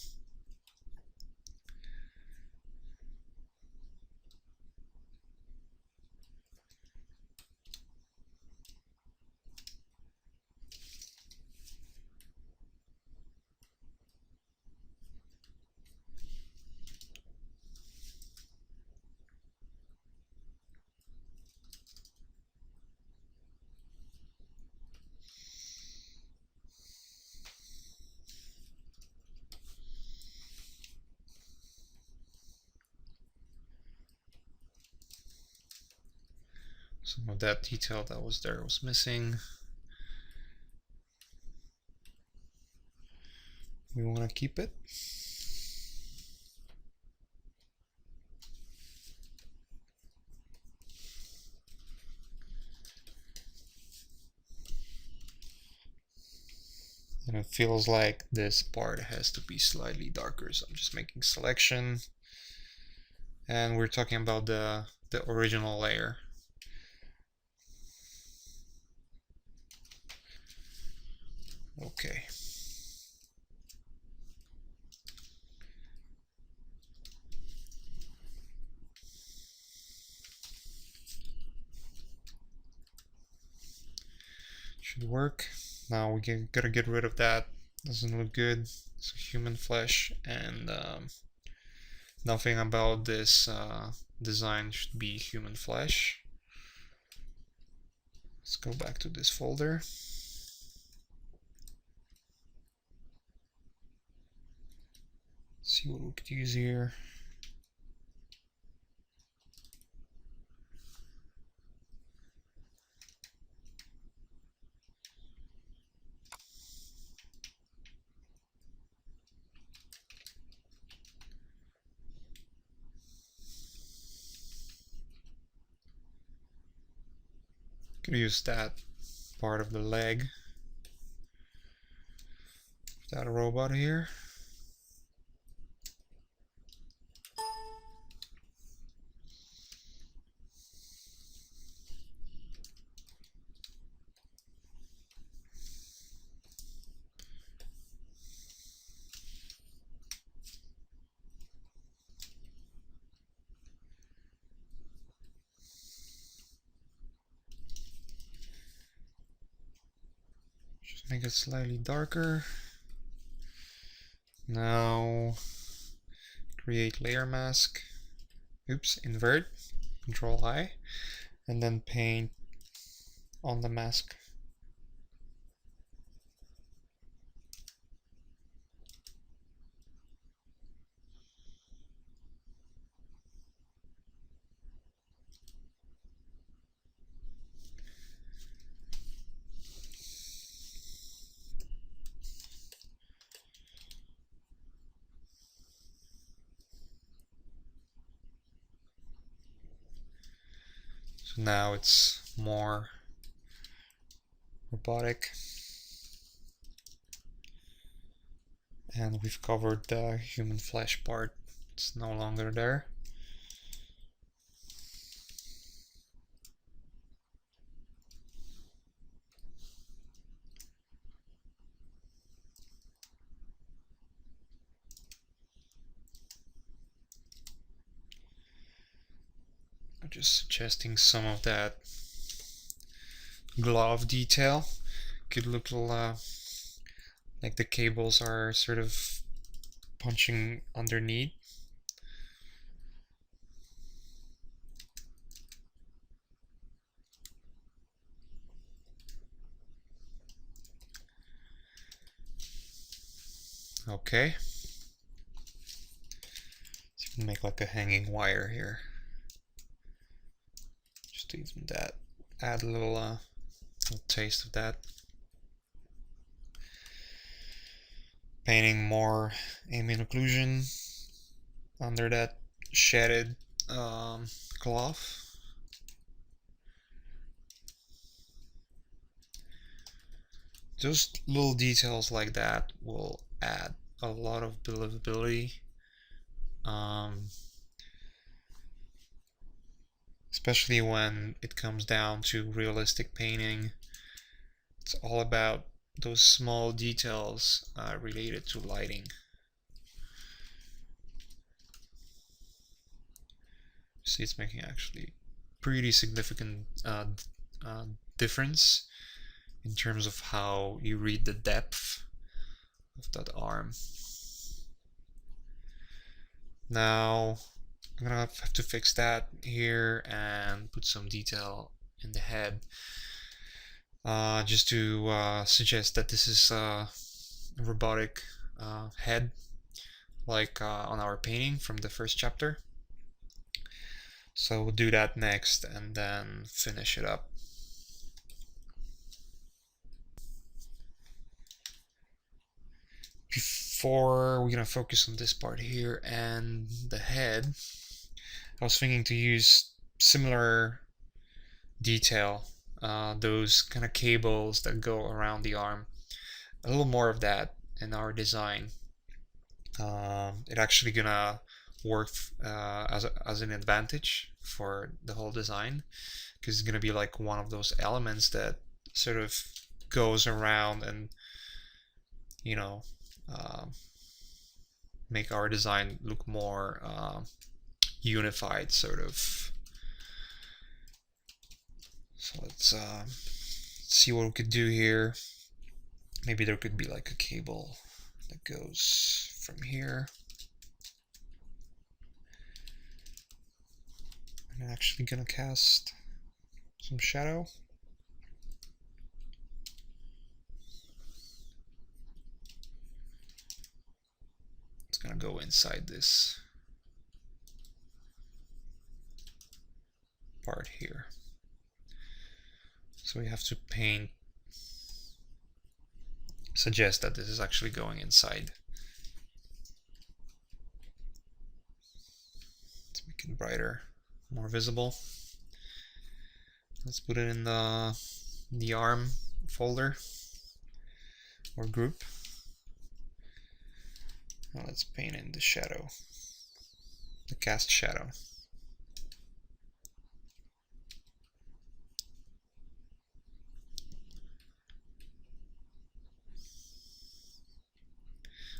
Some of that detail that was there was missing. We want to keep it. And it feels like this part has to be slightly darker, so I'm just making selection. And we're talking about the original layer. Okay. Should work. Now we gotta get rid of that. Doesn't look good. It's human flesh, and nothing about this design should be human flesh. Let's go back to this folder. See what we could use here. Could use that part of the leg. That robot here. Just make it slightly darker. Now create layer mask. Oops, invert, Control I, and then paint on the mask. So now it's more robotic. And we've covered the human flesh part. It's no longer there. I'm just suggesting some of that glove detail. Could look like the cables are sort of punching underneath. Okay. So you can make like a hanging wire here. Just even that. Add a little taste of that. Painting more ambient occlusion under that shaded cloth. Just little details like that will add a lot of believability, especially when it comes down to realistic painting. It's all about those small details related to lighting. See, it's making actually pretty significant difference in terms of how you read the depth of that arm. Now I'm gonna have to fix that here and put some detail in the head, just to suggest that this is a robotic head, like on our painting from the first chapter. So we'll do that next and then finish it up. Before we're gonna focus on this part here and the head, I was thinking to use similar detail, those kind of cables that go around the arm. A little more of that in our design. It actually gonna work as an advantage for the whole design, because it's gonna be like one of those elements that sort of goes around and, you know, make our design look more unified, sort of. So let's see what we could do here. Maybe there could be like a cable that goes from here. I'm actually gonna cast some shadow. It's gonna go inside this part here. So we have to paint, suggest that this is actually going inside. Let's make it brighter, more visible. Let's put it in the arm folder or group. Now let's paint in the shadow, the cast shadow.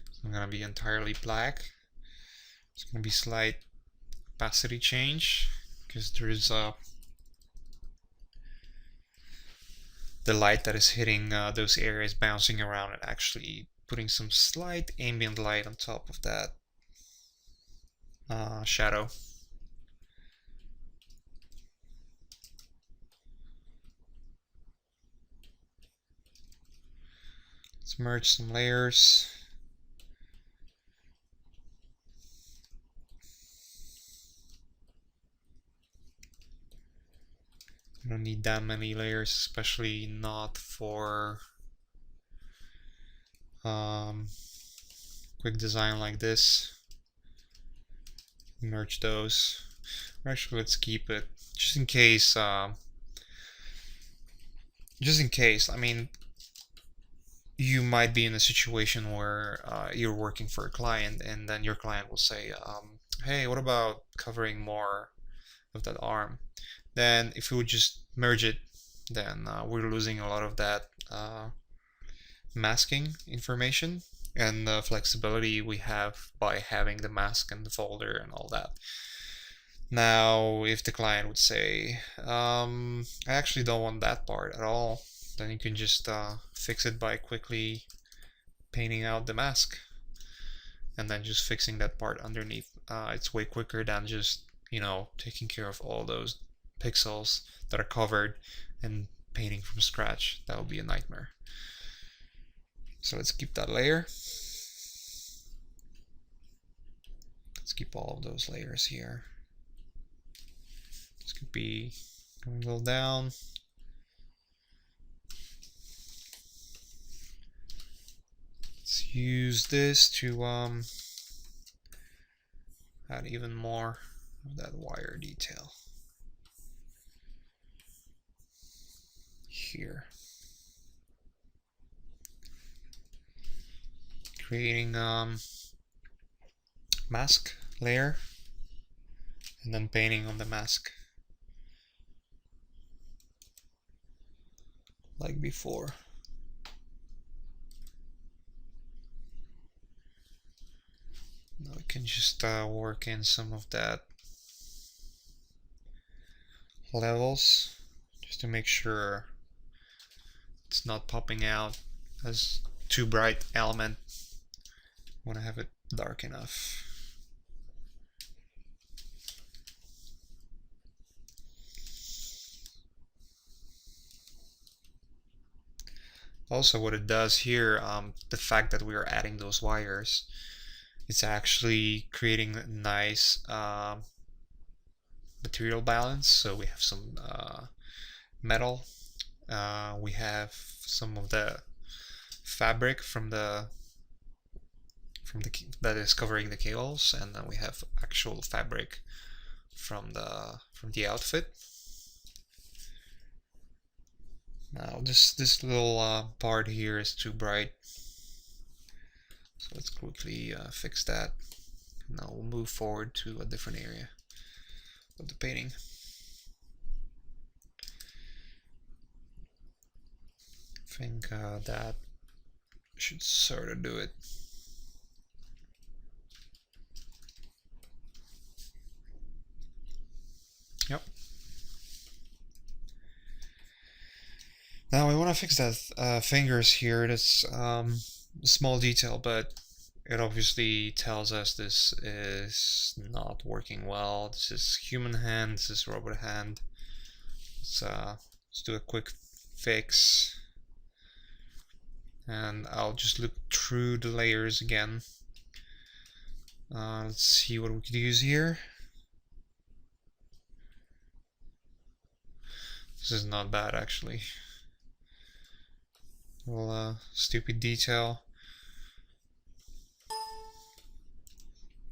It's not gonna be entirely black. It's gonna be slight opacity change, because there's the light that is hitting those areas bouncing around and actually putting some slight ambient light on top of that shadow. Let's merge some layers. I don't need that many layers, especially not for quick design like this. Merge those. Actually, let's keep it just in case. I mean, you might be in a situation where you're working for a client, and then your client will say, "Hey, what about covering more of that arm?" Then, if we would just merge it, then we're losing a lot of that masking information and the flexibility we have by having the mask in the folder and all that. Now, if the client would say, I actually don't want that part at all, then you can just fix it by quickly painting out the mask and then just fixing that part underneath. It's way quicker than just, taking care of all those pixels that are covered and painting from scratch. That would be a nightmare. So let's keep that layer. Let's keep all of those layers here. This could be going a little down. Let's use this to add even more of that wire detail here. Creating mask layer and then painting on the mask like before. Now we can just work in some of that levels just to make sure it's not popping out as too bright element. I want to have it dark enough. Also, what it does here, the fact that we are adding those wires, it's actually creating a nice material balance. So we have some metal, we have some of the fabric from the that is covering the cables, and then we have actual fabric from the outfit. Now this little part here is too bright, so let's quickly fix that. Now we'll move forward to a different area of the painting. I think that should sort of do it. Yep. Now we want to fix that fingers here. That's a small detail, but it obviously tells us this is not working well. This is human hand, this is robot hand. Let's do a quick fix. And I'll just look through the layers again. Let's see what we could use here. This is not bad actually. Well, stupid detail.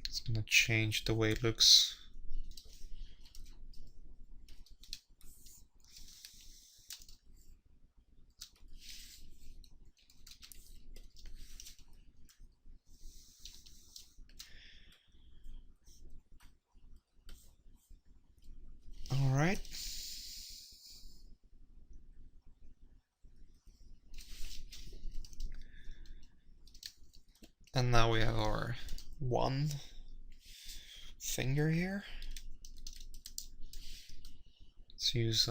It's gonna change the way it looks. All right. And now we have our one finger here. Let's use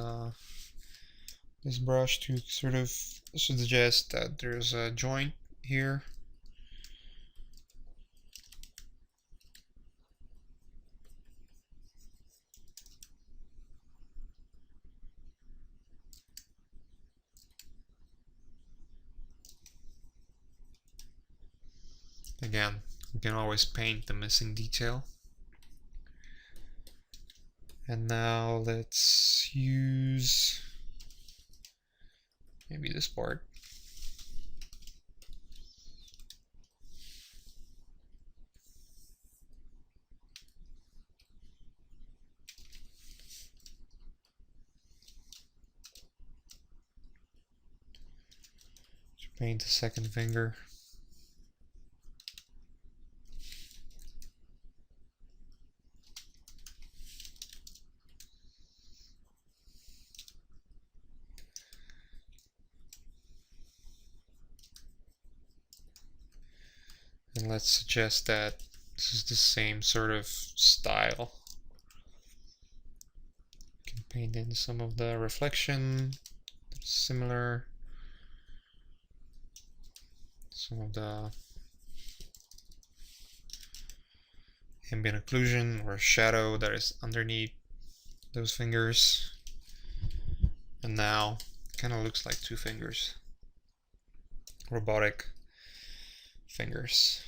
this brush to sort of suggest that there's a joint here Again, we can always paint the missing detail. And now let's use maybe this part. Paint the second finger. And let's suggest that this is the same sort of style. You can paint in some of the reflection, similar, some of the ambient occlusion or shadow that is underneath those fingers. And now it kind of looks like two fingers, robotic fingers.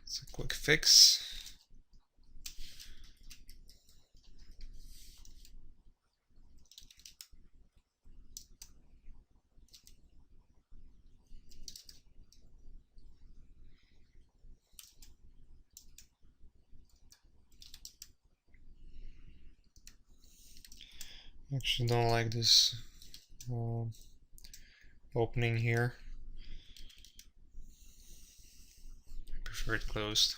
It's a quick fix. I actually don't like this opening here. I prefer it closed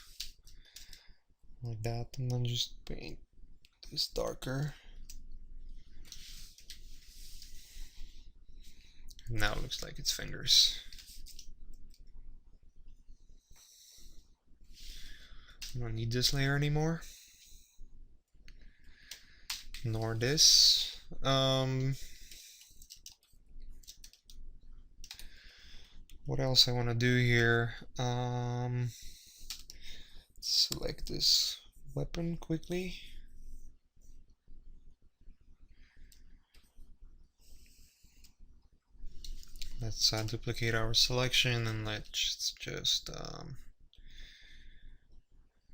like that, and then just paint this darker. And now it looks like it's fingers. I don't need this layer anymore, nor this. What else I want to do here? Select this weapon quickly. Let's duplicate our selection and let's just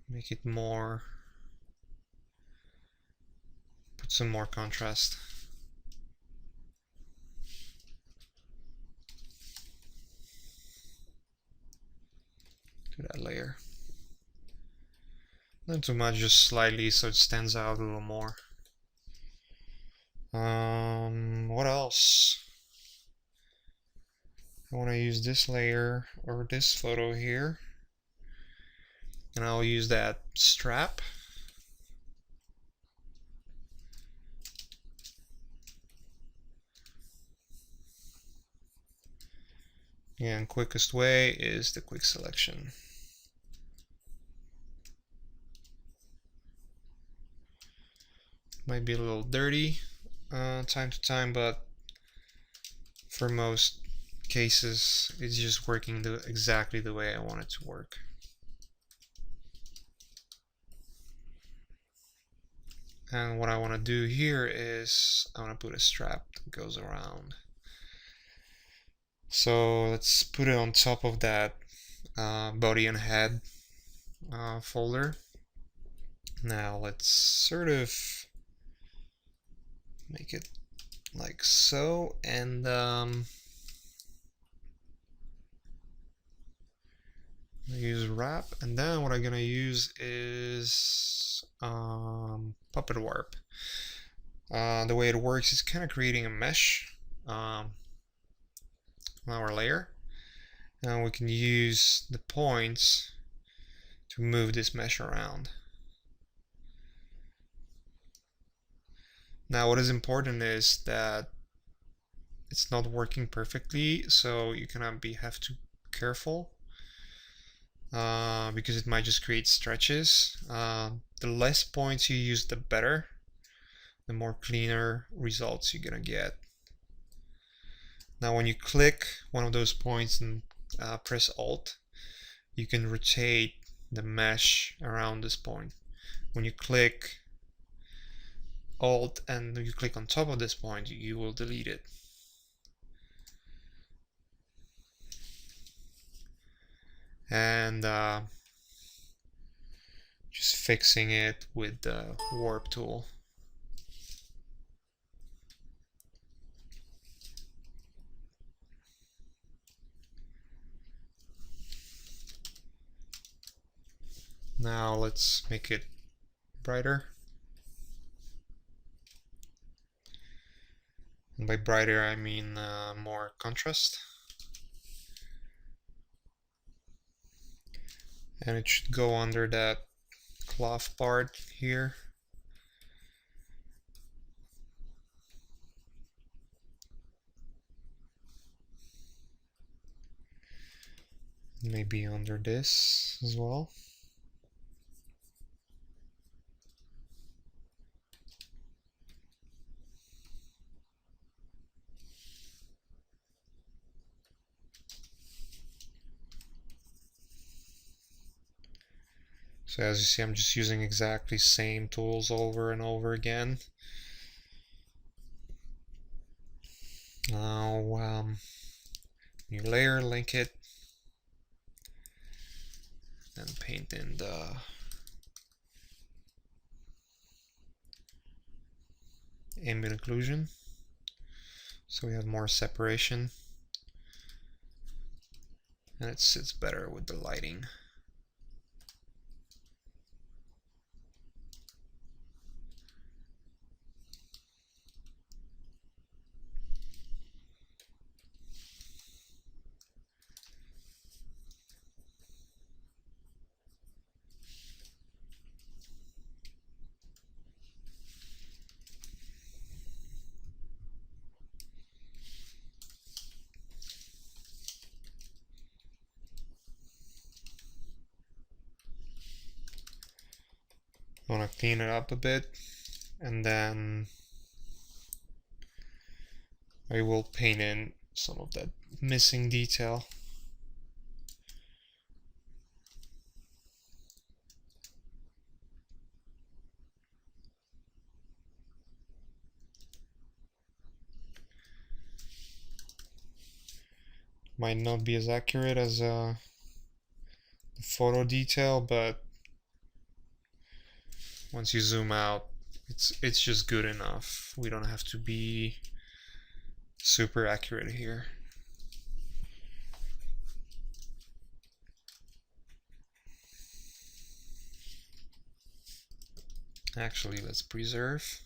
make it more, put some more contrast to that layer. Not too much, just slightly so it stands out a little more. What else? I want to use this layer or this photo here, and I'll use that strap. And quickest way is the quick selection. Might be a little dirty time to time, but for most cases it's just working exactly the way I want it to work. And what I want to do here is I want to put a strap that goes around. So let's put it on top of that body and head folder. Now let's sort of make it like so, and use wrap, and then what I'm gonna use is puppet warp. The way it works is kind of creating a mesh on our layer, and we can use the points to move this mesh around. Now what is important is that it's not working perfectly, so you cannot have to be careful because it might just create stretches. The less points you use, the better, the more cleaner results you're gonna get. Now when you click one of those points and press Alt, you can rotate the mesh around this point. When you click Alt and you click on top of this point, you will delete it. And just fixing it with the warp tool. Now let's make it brighter. And by brighter I mean more contrast. And it should go under that cloth part here. Maybe under this as well. So as you see, I'm just using exactly same tools over and over again. Now, new layer, link it, then paint in the ambient occlusion, so we have more separation, and it sits better with the lighting. I want to clean it up a bit, and then I will paint in some of that missing detail. Might not be as accurate as the photo detail, but once you zoom out, it's just good enough. We don't have to be super accurate here. Actually, let's preserve.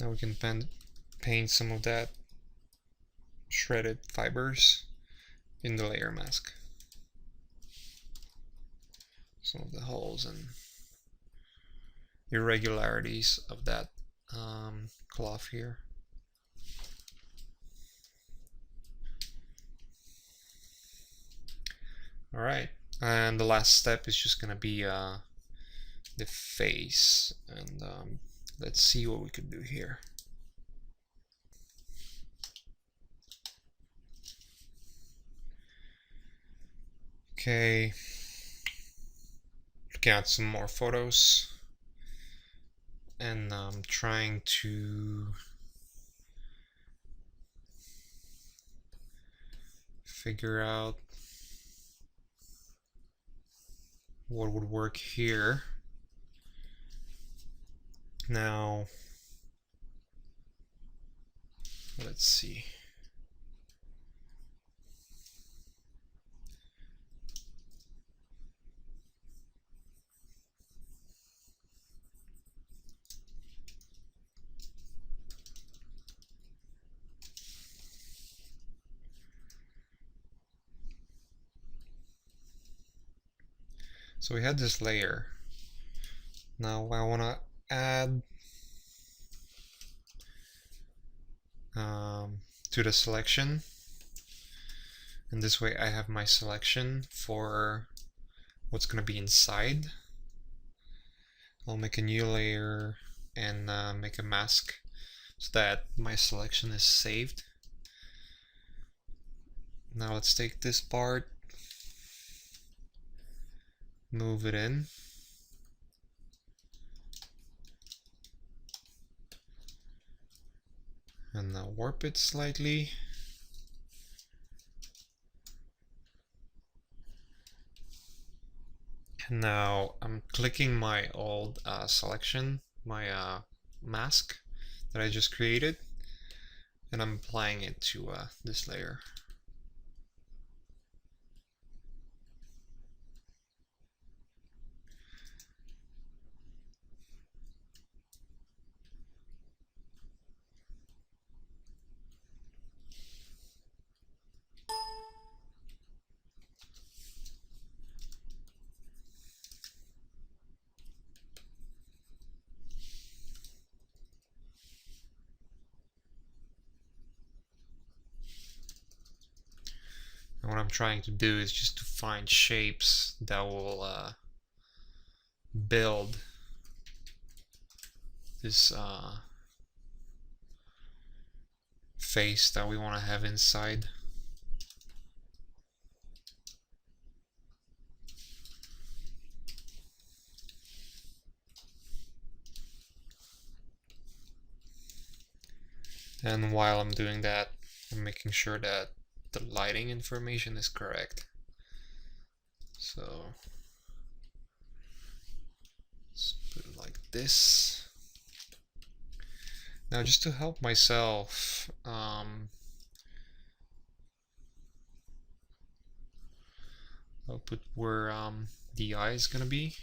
Now we can paint some of that shredded fibers in the layer mask. Some of the holes and irregularities of that cloth here. Alright, and the last step is just gonna be the face, and let's see what we can do here. Okay, looking at some more photos, and trying to figure out what would work here. Now, let's see. So we had this layer. Now I want to add to the selection, and this way I have my selection for what's going to be inside. I'll make a new layer and make a mask so that my selection is saved. Now let's take this part, move it in. And now warp it slightly. And now I'm clicking my old selection, my mask that I just created, and I'm applying it to this layer. And what I'm trying to do is just to find shapes that will build this face that we want to have inside. And while I'm doing that, I'm making sure that the lighting information is correct. So let's put it like this. Now, just to help myself, I'll put where the eye is gonna be.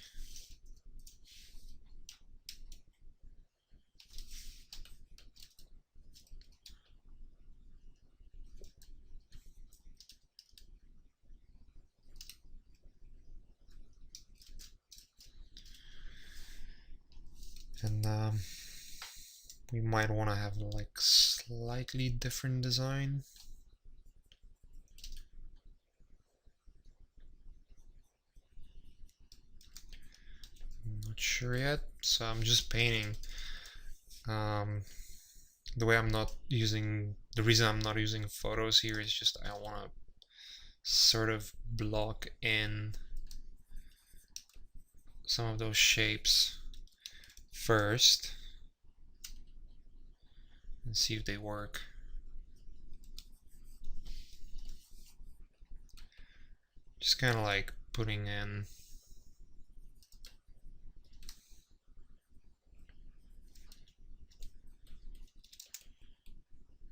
And we might want to have like slightly different design. I'm not sure yet, so I'm just painting. The way I'm not using, the reason I'm not using photos here is just I want to sort of block in some of those shapes first and see if they work. Just kind of like putting in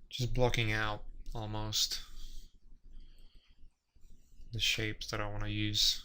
just blocking out almost the shapes that I want to use.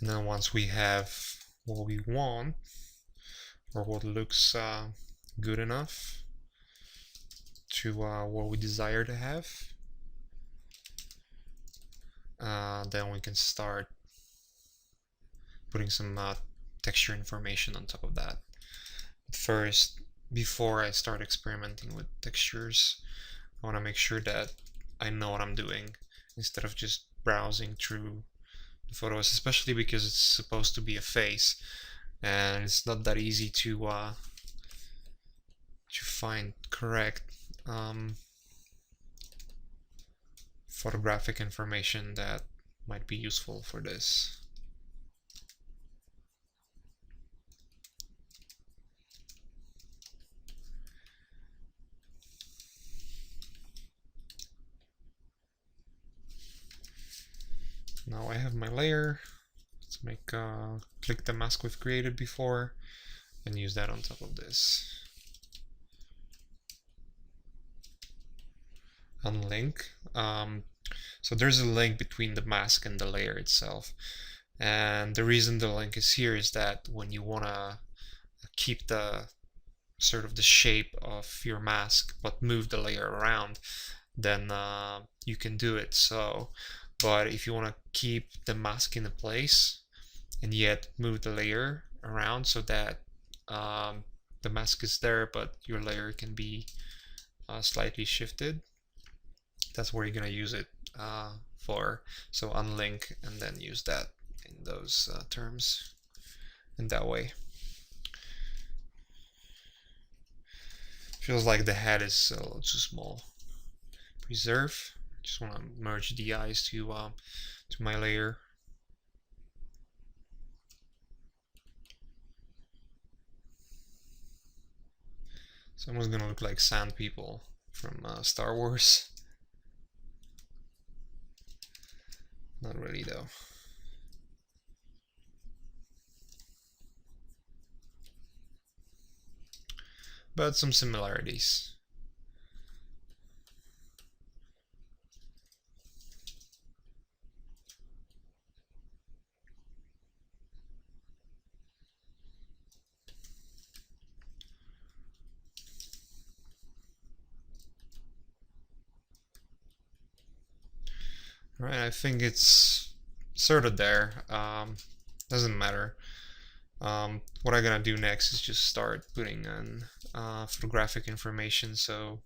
And then once we have what we want, or what looks good enough to what we desire to have, then we can start putting some texture information on top of that. But first, before I start experimenting with textures, I want to make sure that I know what I'm doing instead of just browsing through the photos, especially because it's supposed to be a face and it's not that easy to find correct photographic information that might be useful for this. Now I have my layer. Let's make click the mask we've created before and use that on top of this. Unlink. So there's a link between the mask and the layer itself. And the reason the link is here is that when you want to keep the sort of the shape of your mask but move the layer around, then you can do it. So, but if you want to keep the mask in place and yet move the layer around so that the mask is there but your layer can be slightly shifted, that's where you're going to use it for. So unlink and then use that in those terms in that way. Feels like the head is a little too small. Preserve. Just want to merge the eyes to my layer. Someone's gonna look like sand people from Star Wars. Not really though. But some similarities. Alright, I think it's sort of there. Doesn't matter. What I'm gonna do next is just start putting in photographic information, so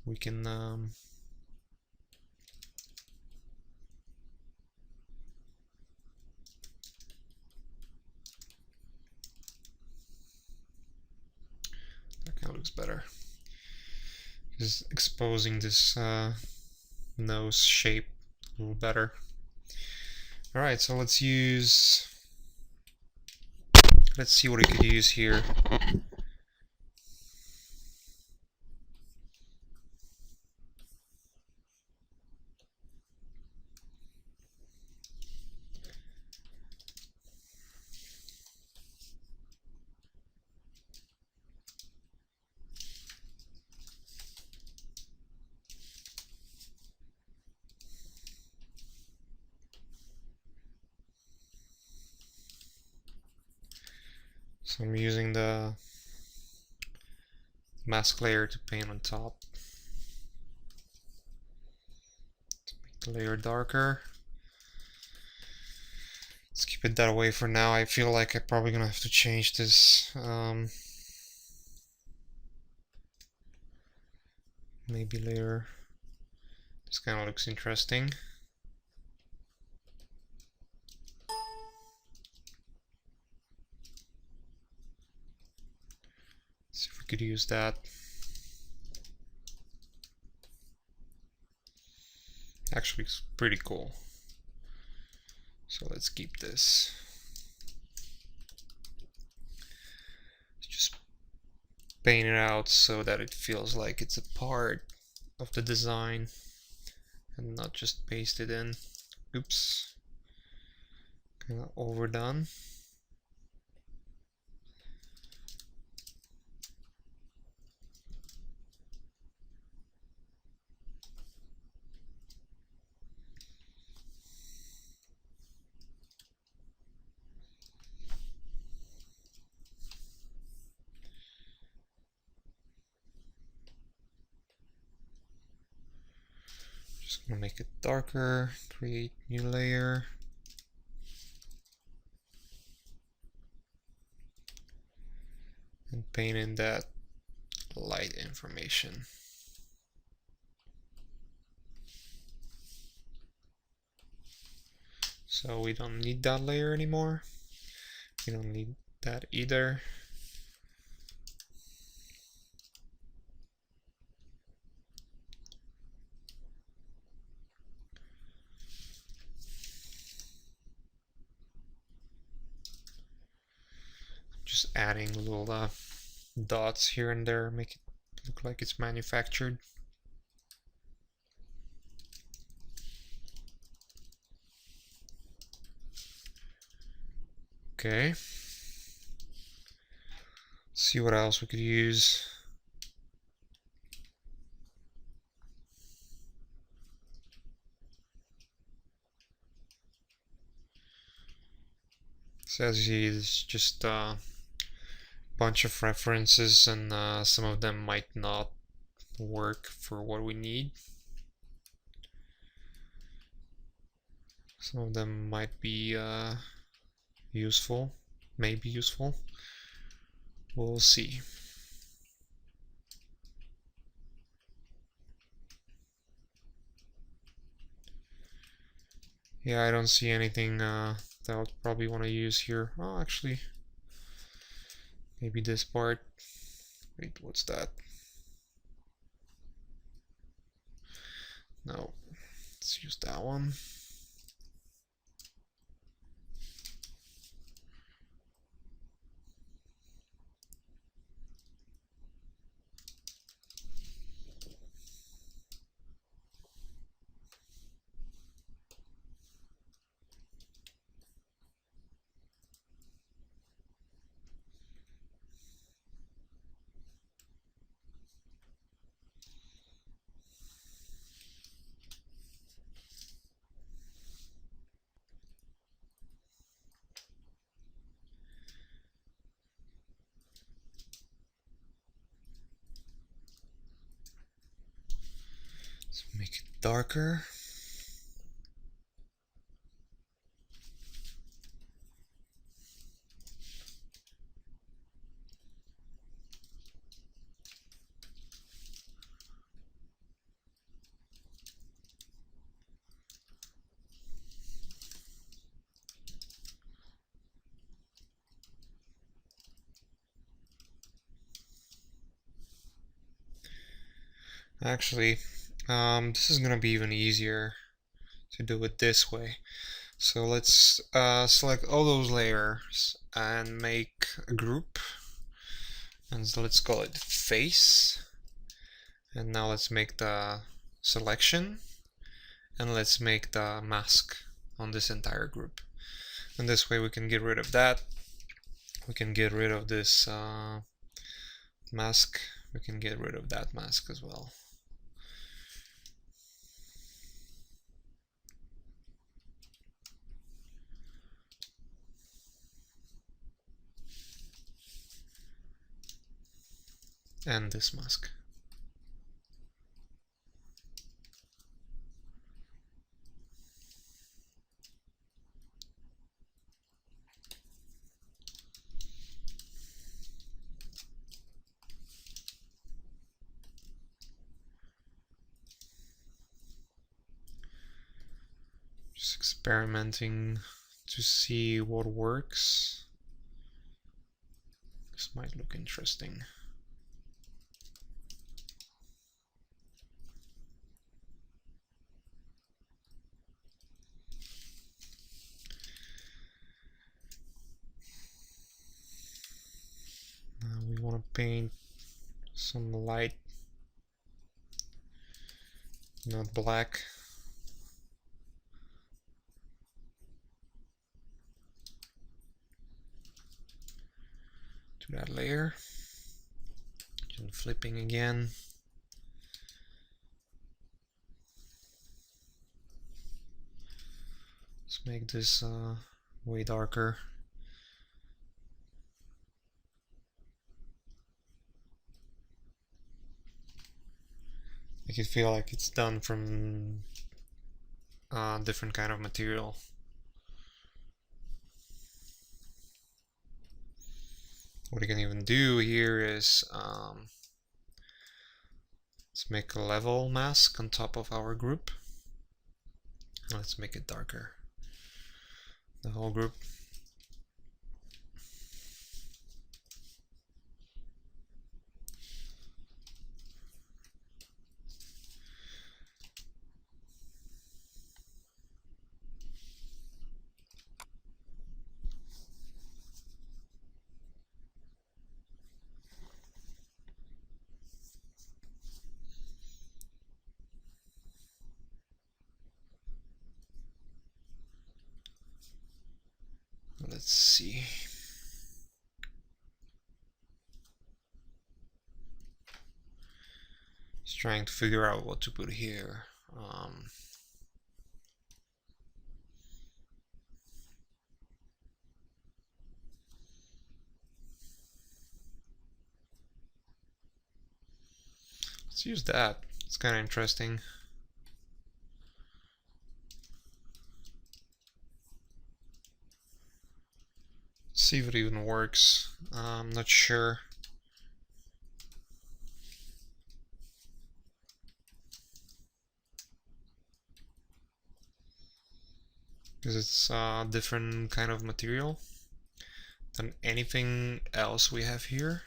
we can that kind of looks better. Just exposing this nose shape a little better. Alright, so let's see what we could use here. So I'm using the mask layer to paint on top to make the layer darker. Let's keep it that way for now. I feel like I'm probably gonna have to change this. Maybe later. This kind of looks interesting. See if we could use that. Actually, it's pretty cool. So let's keep this. Just paint it out so that it feels like it's a part of the design and not just paste it in. Oops. Kind of overdone. Just gonna make it darker, create new layer. And paint in that light information. So we don't need that layer anymore. We don't need that either. Just adding little dots here and there, make it look like it's manufactured. Okay. See what else we could use. Says he's just a bunch of references, and some of them might not work for what we need. Some of them might be useful, maybe useful. We'll see. Yeah, I don't see anything that I'll probably want to use here. Oh, actually, maybe this part. Wait, what's that? No, let's use that one. Let's make it darker. Actually, this is gonna be even easier to do it this way. So let's select all those layers and make a group, and so let's call it face. And now let's make the selection, and let's make the mask on this entire group. And this way we can get rid of that. We can get rid of this mask. We can get rid of that mask as well. And this mask. Just experimenting to see what works. This might look interesting. We want to paint some light, not black. To that layer. And flipping again. Let's make this way darker. Make it feel like it's done from a different kind of material. What you can even do here is let's make a level mask on top of our group. Let's make it darker. The whole group. Let's see. Just trying to figure out what to put here. Let's use that. It's kind of interesting. Let's see if it even works. I'm not sure. Because it's a different kind of material than anything else we have here.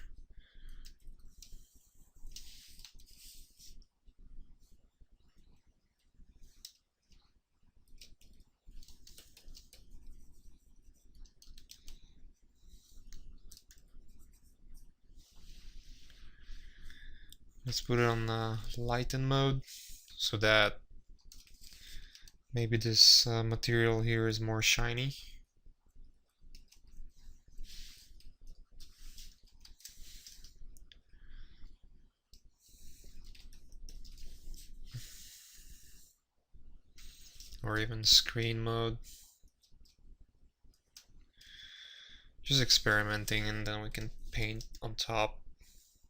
Let's put it on lighten mode so that maybe this material here is more shiny. Or even screen mode. Just experimenting, and then we can paint on top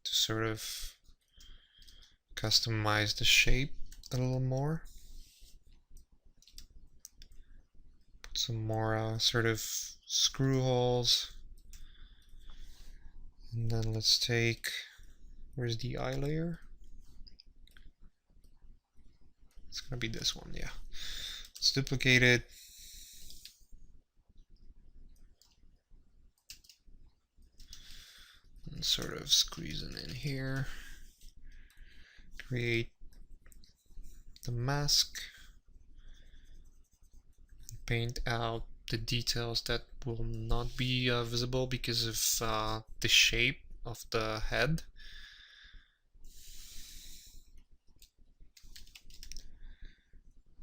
to sort of customize the shape a little more. Put some more sort of screw holes. And then let's take, where's the eye layer? It's gonna be this one, yeah. Let's duplicate it. And sort of squeeze it in here. Create the mask. Paint out the details that will not be visible because of the shape of the head.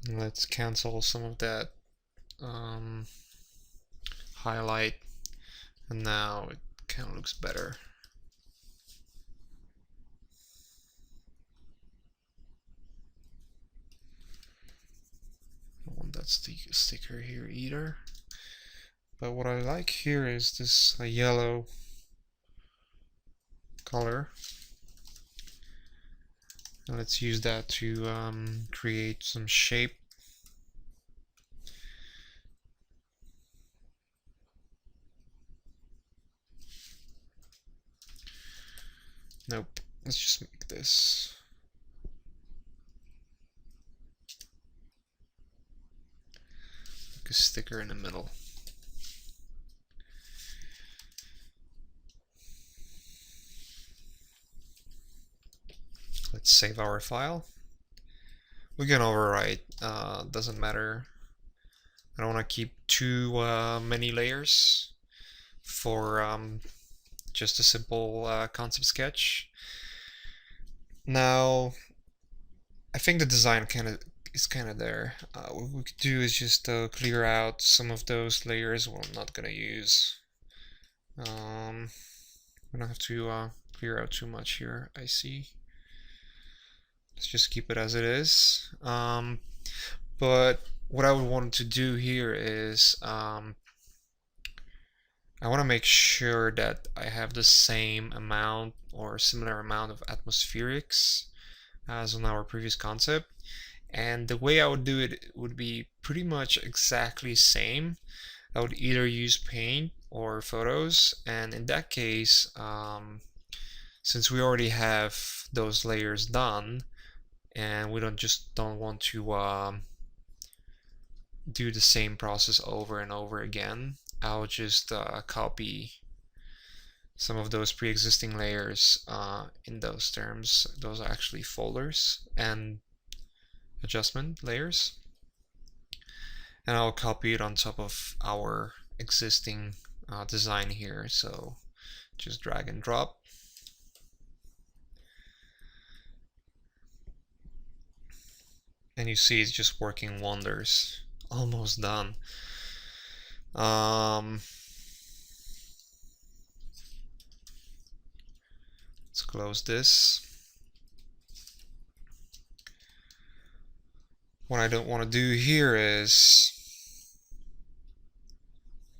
And let's cancel some of that highlight, and now it kind of looks better. I don't want that sticker here either. But what I like here is this yellow color. And let's use that to create some shape. Nope, let's just make this. Like a sticker in the middle. Let's save our file. We can overwrite, doesn't matter. I don't want to keep too many layers for just a simple concept sketch. Now, I think the design is kind of there. What we could do is just clear out some of those layers. Well, I'm not gonna use. We don't have to clear out too much here. I see. Let's just keep it as it is. But what I would want to do here is I want to make sure that I have the same amount or similar amount of atmospherics as on our previous concept. And the way I would do it would be pretty much exactly same. I would either use paint or photos, and in that case, since we already have those layers done, and we don't want to do the same process over and over again, I'll just copy some of those pre-existing layers in those terms. Those are actually folders and adjustment layers, and I'll copy it on top of our existing design here. So just drag and drop. And you see it's just working wonders. Almost done. Let's close this. What I don't want to do here is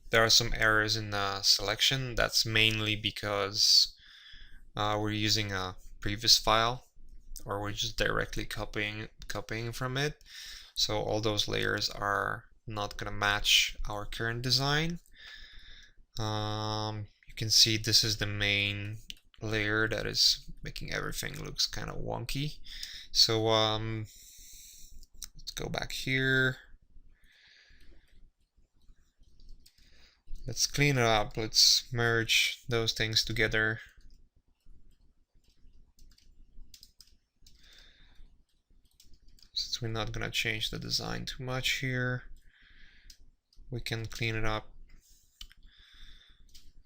there are some errors in the selection. That's mainly because we're using a previous file or we're just directly copying from it. So all those layers are not gonna match our current design. You can see this is the main layer that is making everything looks kind of wonky. So let's go back here. Let's clean it up. Let's merge those things together. Since we're not gonna change the design too much here, we can clean it up.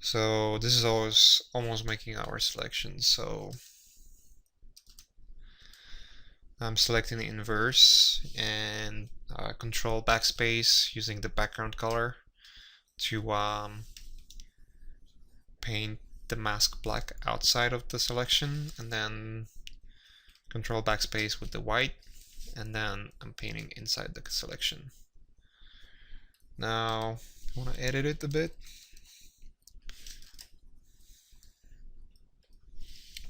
So this is almost making our selection. So I'm selecting the inverse and control backspace using the background color to paint the mask black outside of the selection, and then control backspace with the white, and then I'm painting inside the selection. Now I want to edit it a bit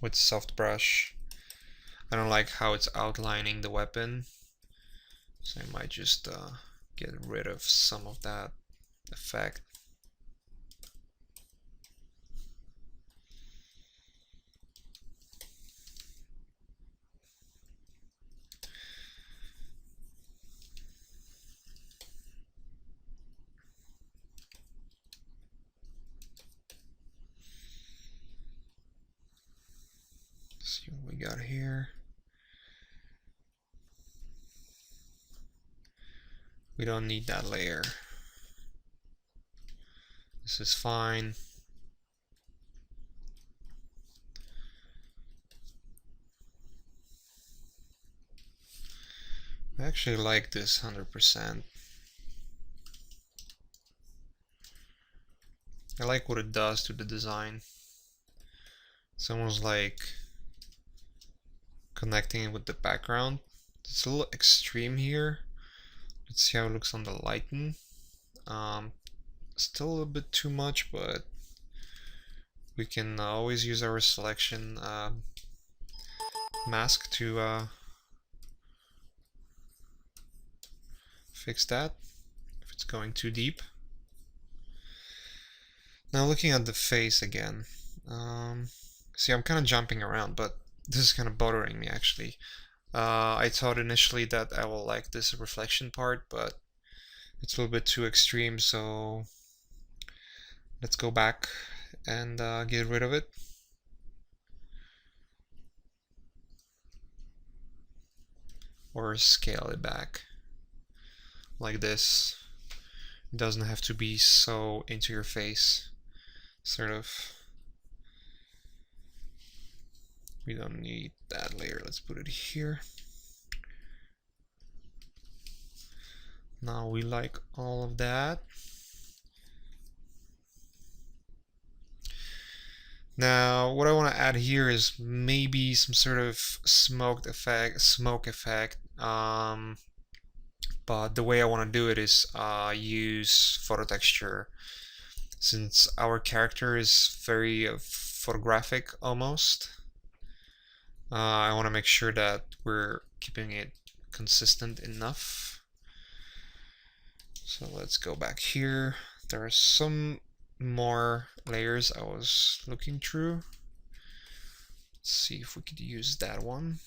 with soft brush. I don't like how it's outlining the weapon, so I might just get rid of some of that effect. Let's see what we got here. We don't need that layer. This is fine. I actually like this 100%. I like what it does to the design. It's almost like connecting it with the background. It's a little extreme here. Let's see how it looks on the lighten. Still a little bit too much, but we can always use our selection mask to fix that if it's going too deep. Now looking at the face again, see, I'm kind of jumping around, but this is kind of bothering me actually. I thought initially that I will like this reflection part, but it's a little bit too extreme, so let's go back and get rid of it. Or scale it back like this. It doesn't have to be so into your face, sort of. We don't need that layer. Let's put it here. Now we like all of that. Now what I want to add here is maybe some sort of smoke effect. But the way I want to do it is use photo texture. Since our character is very photographic almost, I want to make sure that we're keeping it consistent enough. So let's go back here. There are some more layers I was looking through. Let's see if we could use that one.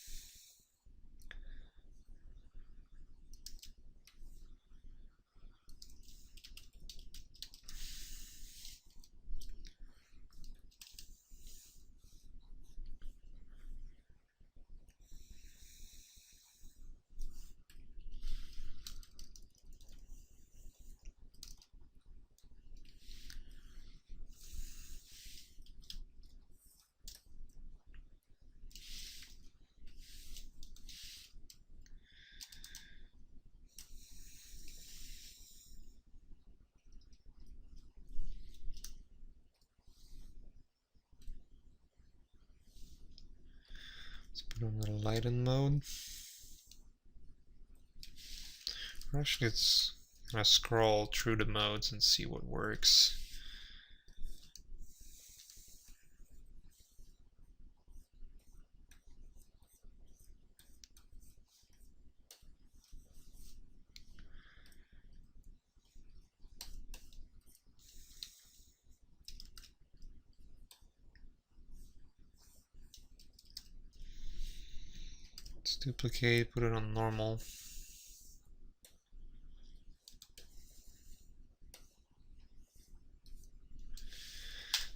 Let's put on the lighten mode. Actually, let's kind of scroll through the modes and see what works. duplicate, put it on normal.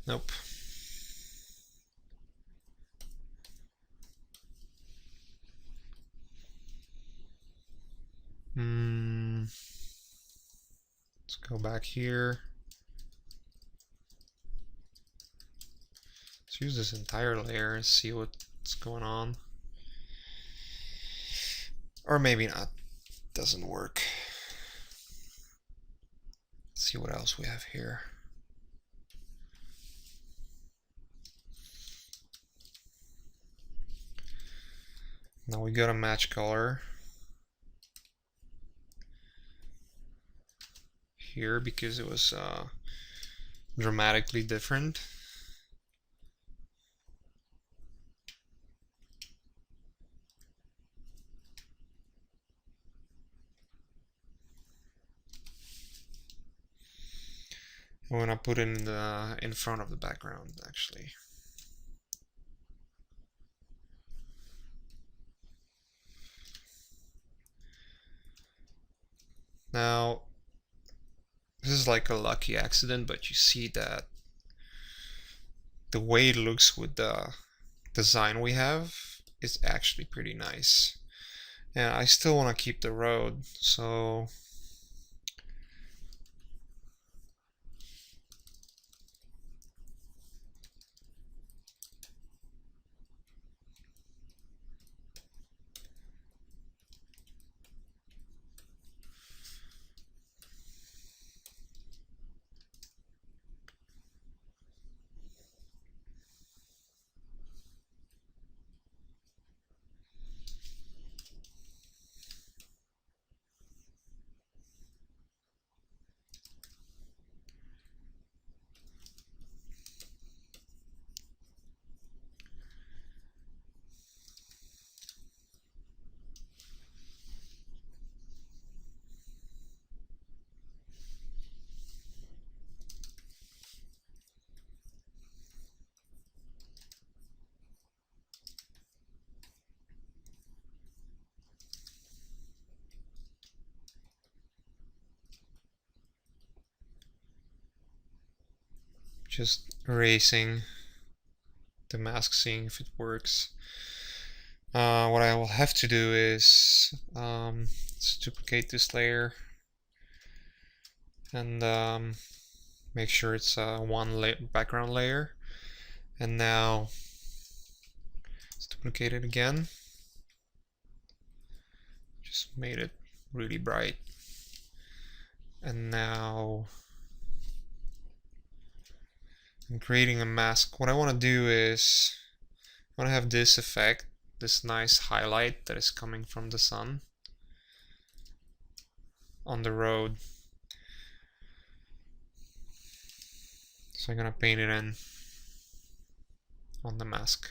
Nope. Let's go back here. Let's use this entire layer and see what's going on. Or maybe not. Doesn't work. Let's see what else we have here. Now we got a match color here because it was dramatically different. I'm gonna put it in front of the background actually. Now this is like a lucky accident, but you see that the way it looks with the design we have is actually pretty nice. And I still want to keep the road, so just erasing the mask, seeing if it works. What I will have to do is let's duplicate this layer and make sure it's one background layer. And now let's duplicate it again. Just made it really bright. And now I'm creating a mask. What I want to do is I want to have this effect, this nice highlight that is coming from the sun on the road. So I'm gonna paint it in on the mask.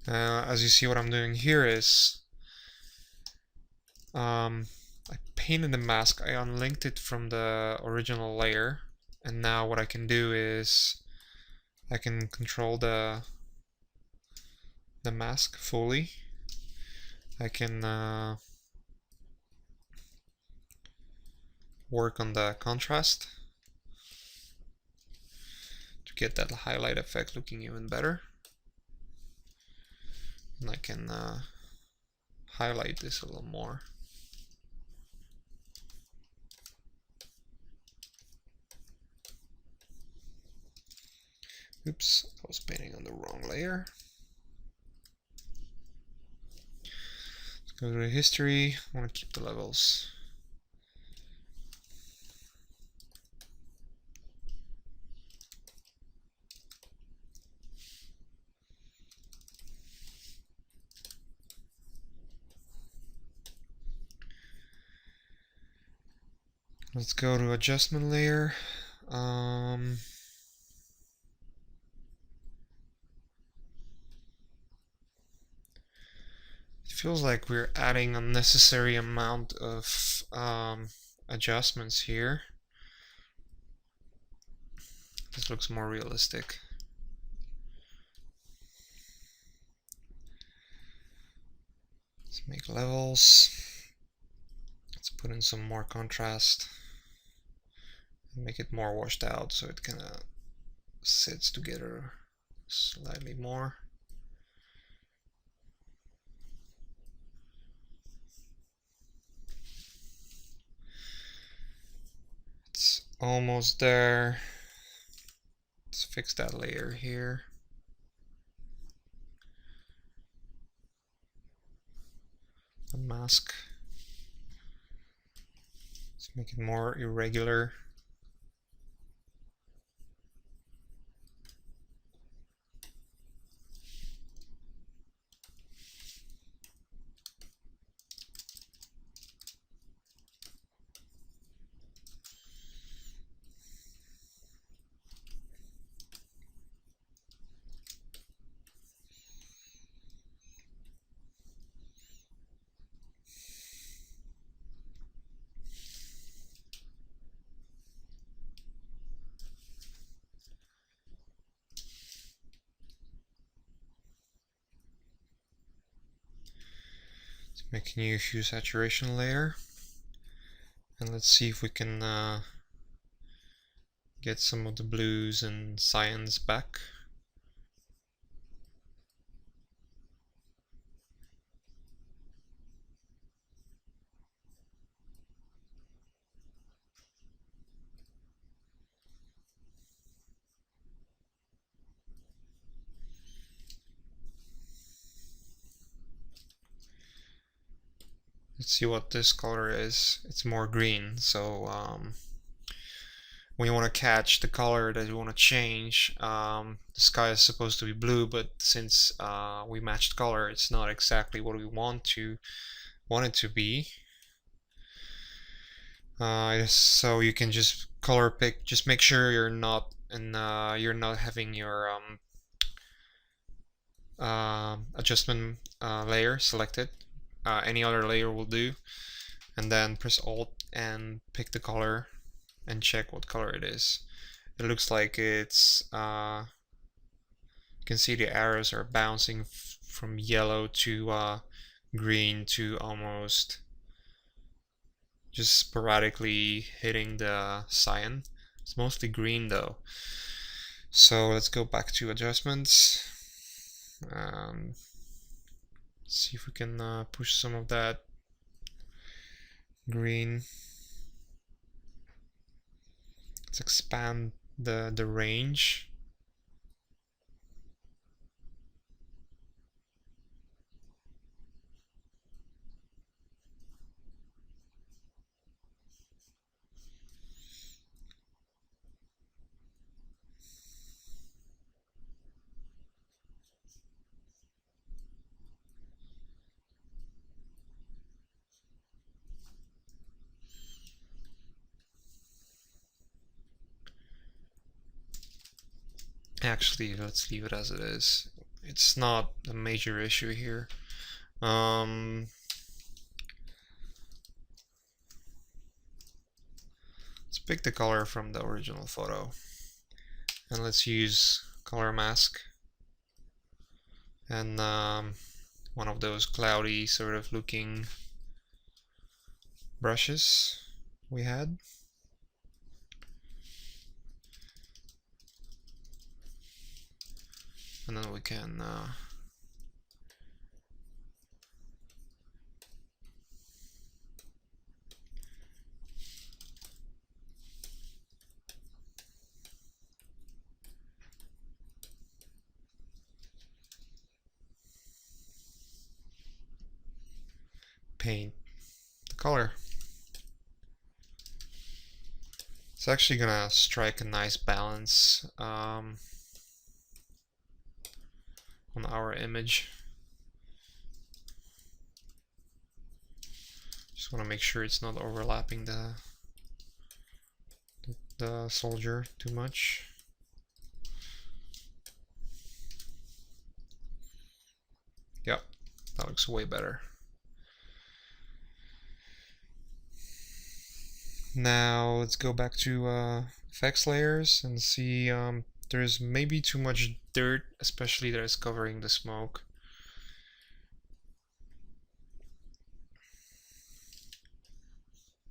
As you see, what I'm doing here is I painted the mask, I unlinked it from the original layer, and now what I can do is I can control the mask fully. I can work on the contrast to get that highlight effect looking even better. And I can highlight this a little more. Oops, I was painting on the wrong layer. Let's go to the history. I want to keep the levels. Let's go to adjustment layer. feels like we're adding unnecessary amount of adjustments here. This looks more realistic. Let's make levels. Let's put in some more contrast and make it more washed out so it kind of sits together slightly more. It's almost there. Let's fix that layer here. Unmask. Let's make it more irregular. Make a new hue saturation layer, and let's see if we can get some of the blues and cyans back. Let's see what this color is. It's more green, so when you want to catch the color that you want to change, the sky is supposed to be blue, but since we matched color, it's not exactly what we want it to be. So you can just color pick. Just make sure you're not having your adjustment layer selected. Any other layer will do, and then press Alt and pick the color and check what color it is. It looks like it's you can see the arrows are bouncing from yellow to green to almost just sporadically hitting the cyan. It's mostly green though. So let's go back to adjustments. See if we can push some of that green. Let's expand the range. Actually, let's leave it as it is. It's not a major issue here. Let's pick the color from the original photo, and let's use color mask and one of those cloudy sort of looking brushes we had. And then we can paint the color. It's actually gonna strike a nice balance on our image. Just want to make sure it's not overlapping the soldier too much. Yep, that looks way better. Now let's go back to effects layers and see there's maybe too much dirt, especially that is covering the smoke.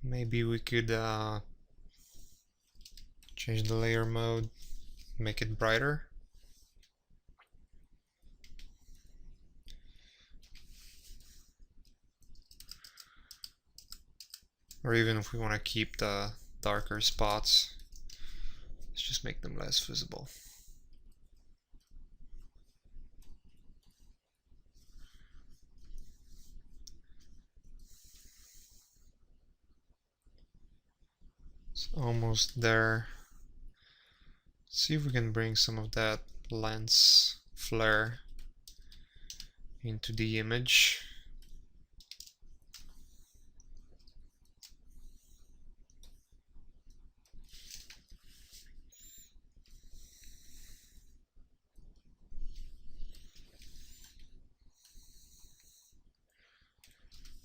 Maybe we could change the layer mode, make it brighter. Or even if we want to keep the darker spots, let's just make them less visible. It's almost there. Let's see if we can bring some of that lens flare into the image.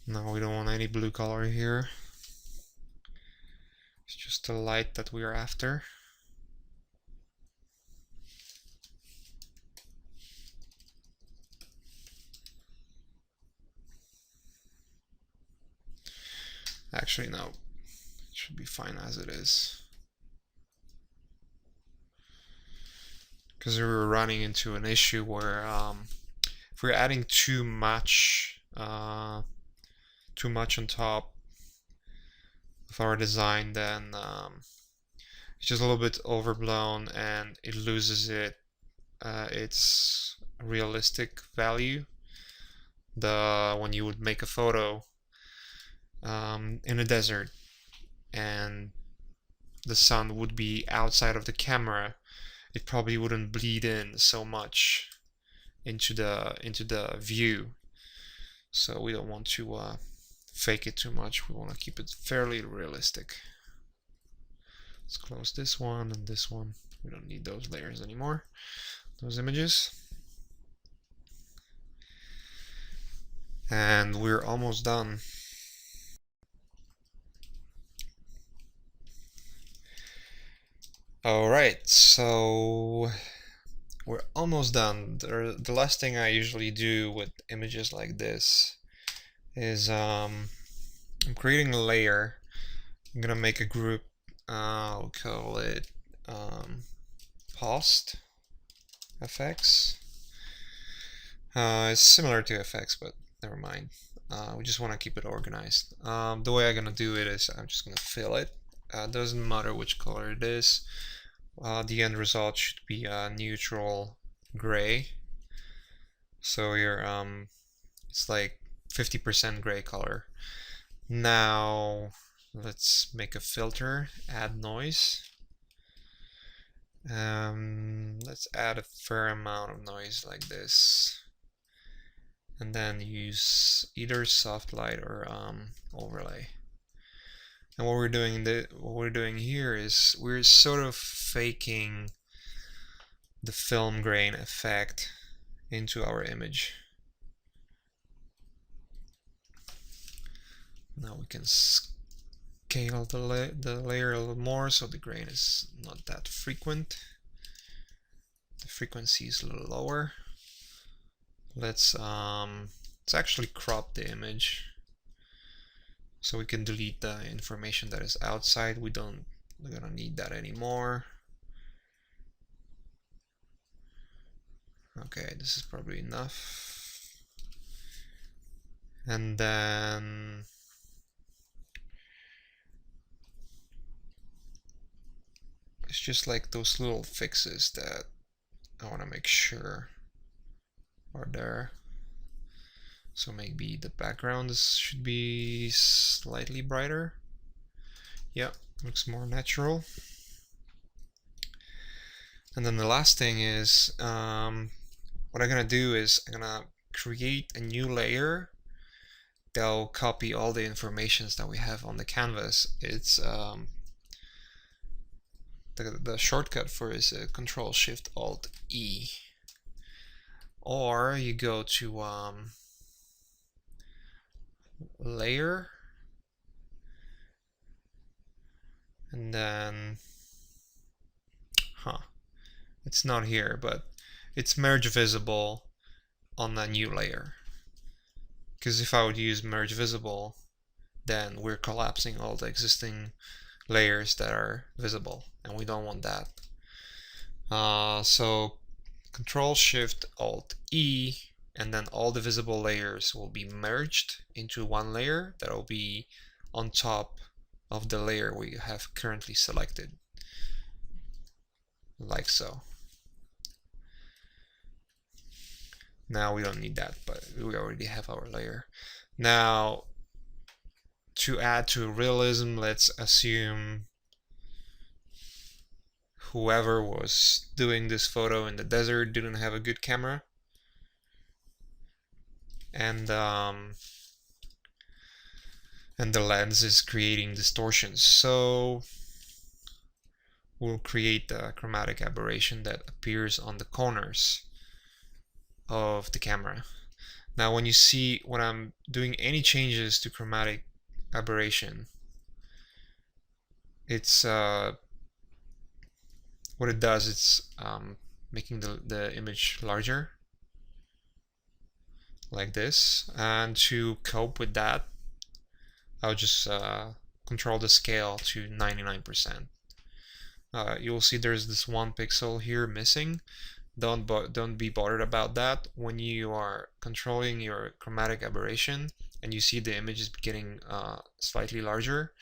No, we don't want any blue color here. It's just the light that we are after. Actually, no. It should be fine as it is. Because we were running into an issue where if we're adding too much on top of our design, then it's just a little bit overblown and it loses its realistic value. When you would make a photo in a desert and the sun would be outside of the camera, it probably wouldn't bleed in so much into the view. So we don't want to fake it too much. We want to keep it fairly realistic. Let's close this one and this one. We don't need those layers anymore, those images. And we're almost done. Alright, so we're almost done. The last thing I usually do with images like this is I'm creating a layer. I'm gonna make a group. I'll call it post FX. It's similar to FX, but never mind. We just want to keep it organized. The way I'm gonna do it is I'm just gonna fill it. Doesn't matter which color it is. The end result should be a neutral gray. So it's like 50% gray color. Now let's make a filter, add noise. Let's add a fair amount of noise like this, and then use either soft light or overlay. And what we're doing here is we're sort of faking the film grain effect into our image. Now we can scale the layer a little more so the grain is not that frequent. The frequency is a little lower. Let's actually crop the image so we can delete the information that is outside. We're gonna need that anymore. Okay, this is probably enough. And then it's just like those little fixes that I want to make sure are there. So maybe the background should be slightly brighter. Yeah, looks more natural. And then the last thing is what I'm gonna do is I'm gonna create a new layer that'll copy all the informations that we have on the canvas. It's the shortcut for is Control Shift Alt E, or you go to layer and then, it's not here, but it's merge visible on a new layer. Because if I would use merge visible, then we're collapsing all the existing layers that are visible, and we don't want that. So Control Shift Alt E, and then all the visible layers will be merged into one layer that will be on top of the layer we have currently selected, like so. Now we don't need that, but we already have our layer. Now, to add to realism, let's assume whoever was doing this photo in the desert didn't have a good camera, and the lens is creating distortions. So we'll create a chromatic aberration that appears on the corners of the camera. Now when you see when I'm doing any changes to chromatic aberration, it's what it does, it's making the image larger like this, and to cope with that I'll just control the scale to 99%. You'll see there's this 1 pixel here missing. Don't be bothered about that. When you are controlling your chromatic aberration and you see the image is getting slightly larger,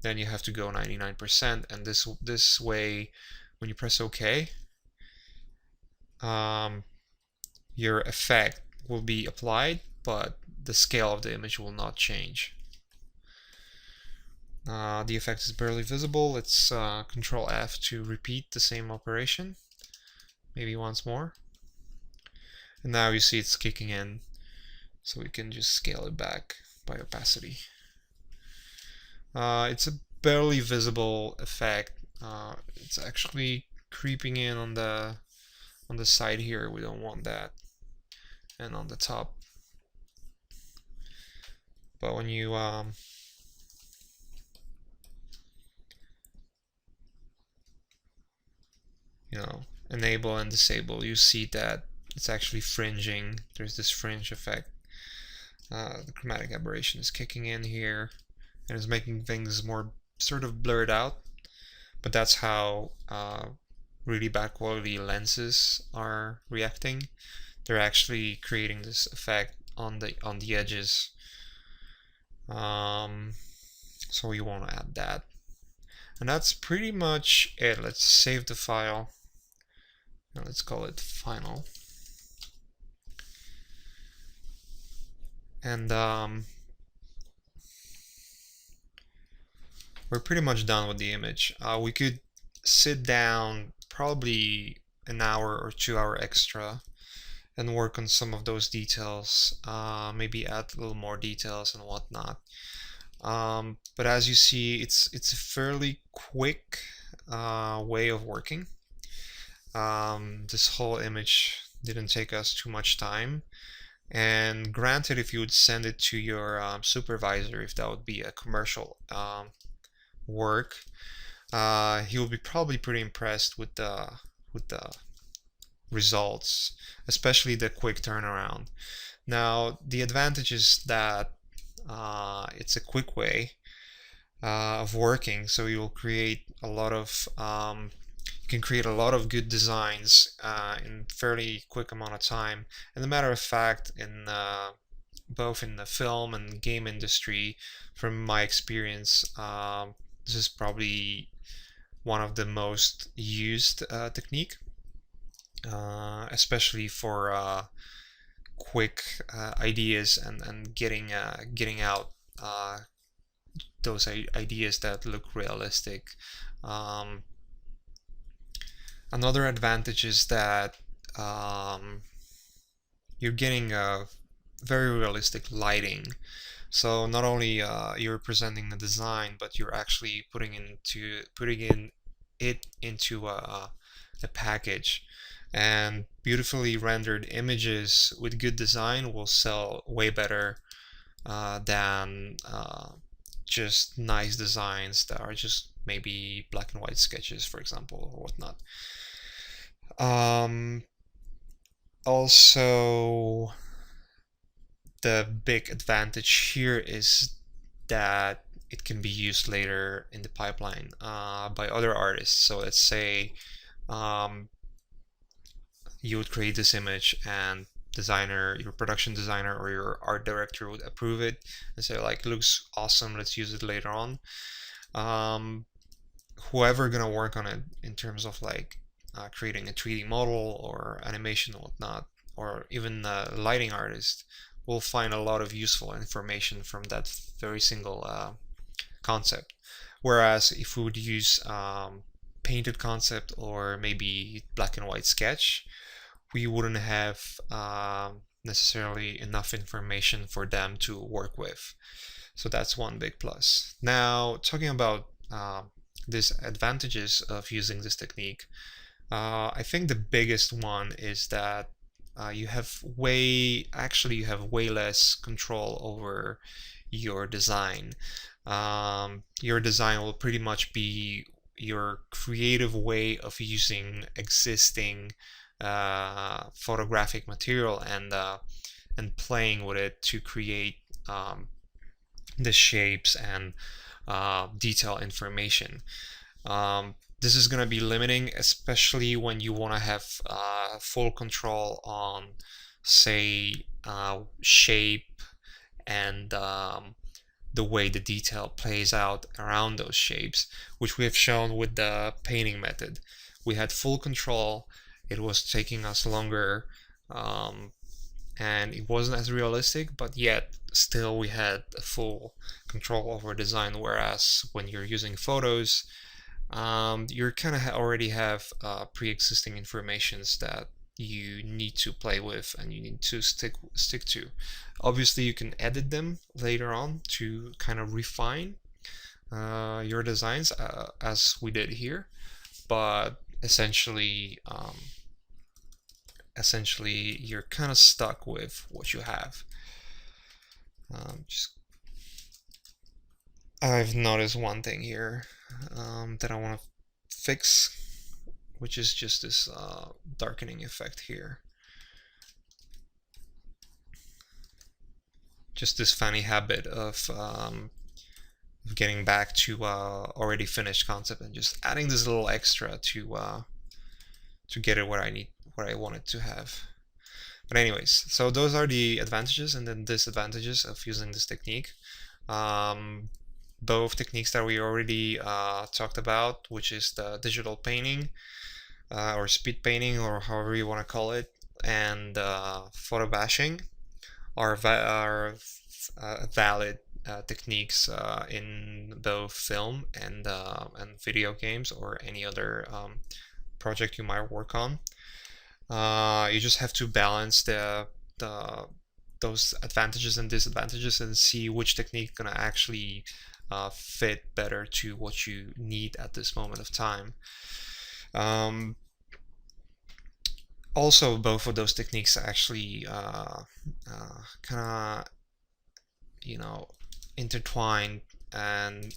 then you have to go 99%, and this way when you press OK, your effect will be applied, but the scale of the image will not change. The effect is barely visible. Let's Control F to repeat the same operation, maybe once more. And now you see it's kicking in, so we can just scale it back by opacity. It's a barely visible effect. It's actually creeping in on the side here. We don't want that, and on the top. But when you enable and disable, you see that it's actually fringing. There's this fringe effect. The chromatic aberration is kicking in here and is making things more sort of blurred out, but that's how really bad quality lenses are reacting. They're actually creating this effect on the edges. So we want to add that. And that's pretty much it. Let's save the file. Now let's call it final. And we're pretty much done with the image. We could sit down probably an hour or 2 hour extra and work on some of those details, maybe add a little more details and whatnot. But as you see, it's a fairly quick way of working. This whole image didn't take us too much time, and granted, if you would send it to your supervisor, if that would be a commercial work, he will be probably pretty impressed with the results, especially the quick turnaround. Now the advantage is that it's a quick way of working, so you'll create a lot of you can create a lot of good designs in fairly quick amount of time. And a matter of fact, in both in the film and game industry, from my experience, this is probably one of the most used technique, especially for quick ideas and getting out those ideas that look realistic. Another advantage is that you're getting a very realistic lighting. So not only you're presenting the design, but you're actually putting it into a package. And beautifully rendered images with good design will sell way better than just nice designs that are just maybe black and white sketches, for example, or whatnot. Um, Also, the big advantage here is that it can be used later in the pipeline by other artists. So let's say um, you would create this image and your production designer or your art director would approve it and say like, looks awesome, let's use it later on. Um, Whoever gonna work on it in terms of like creating a 3D model or animation and whatnot, or even a lighting artist, will find a lot of useful information from that very single concept. Whereas if we would use painted concept or maybe black and white sketch, we wouldn't have necessarily enough information for them to work with. So that's one big plus. Now, talking about disadvantages of using this technique, I think the biggest one is that you have way less control over your design. Your design will pretty much be your creative way of using existing photographic material and playing with it to create the shapes and detail information. This is going to be limiting, especially when you want to have full control on, say, shape and the way the detail plays out around those shapes, which we have shown with the painting method. We had full control. It was taking us longer, and it wasn't as realistic, but yet still we had full control over design. Whereas when you're using photos, you kind of already have pre-existing informations that you need to play with and you need to stick to. Obviously, you can edit them later on to kind of refine your designs as we did here, but essentially you're kind of stuck with what you have. I've noticed one thing here that I want to fix, which is just this darkening effect here. Just this funny habit of getting back to already finished concept and just adding this little extra to get it what I want it to have. But anyways, so those are the advantages and then disadvantages of using this technique. Both techniques that we already talked about, which is the digital painting or speed painting or however you want to call it, and photo bashing are valid techniques in both film and video games or any other project you might work on. You just have to balance those advantages and disadvantages and see which technique is gonna actually fit better to what you need at this moment of time. Also, both of those techniques actually kind of, intertwined, and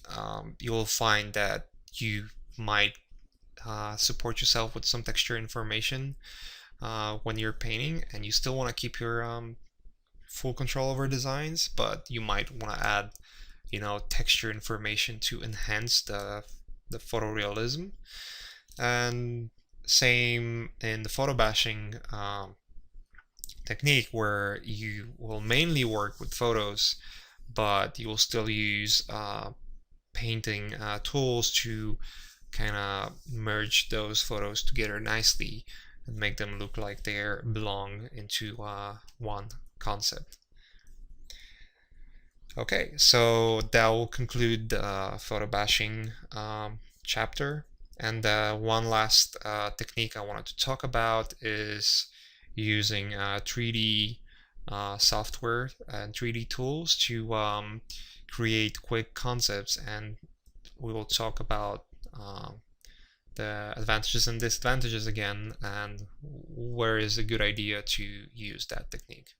you will find that you might support yourself with some texture information when you're painting, and you still want to keep your full control over designs, but you might want to add, texture information to enhance the photorealism. And same in the photo bashing technique, where you will mainly work with photos, but you will still use painting tools to kind of merge those photos together nicely and make them look like they belong into one concept. Okay, so that will conclude the photo bashing chapter. And one last technique I wanted to talk about is using 3D software and 3D tools to create quick concepts. And we will talk about the advantages and disadvantages again, and where is a good idea to use that technique.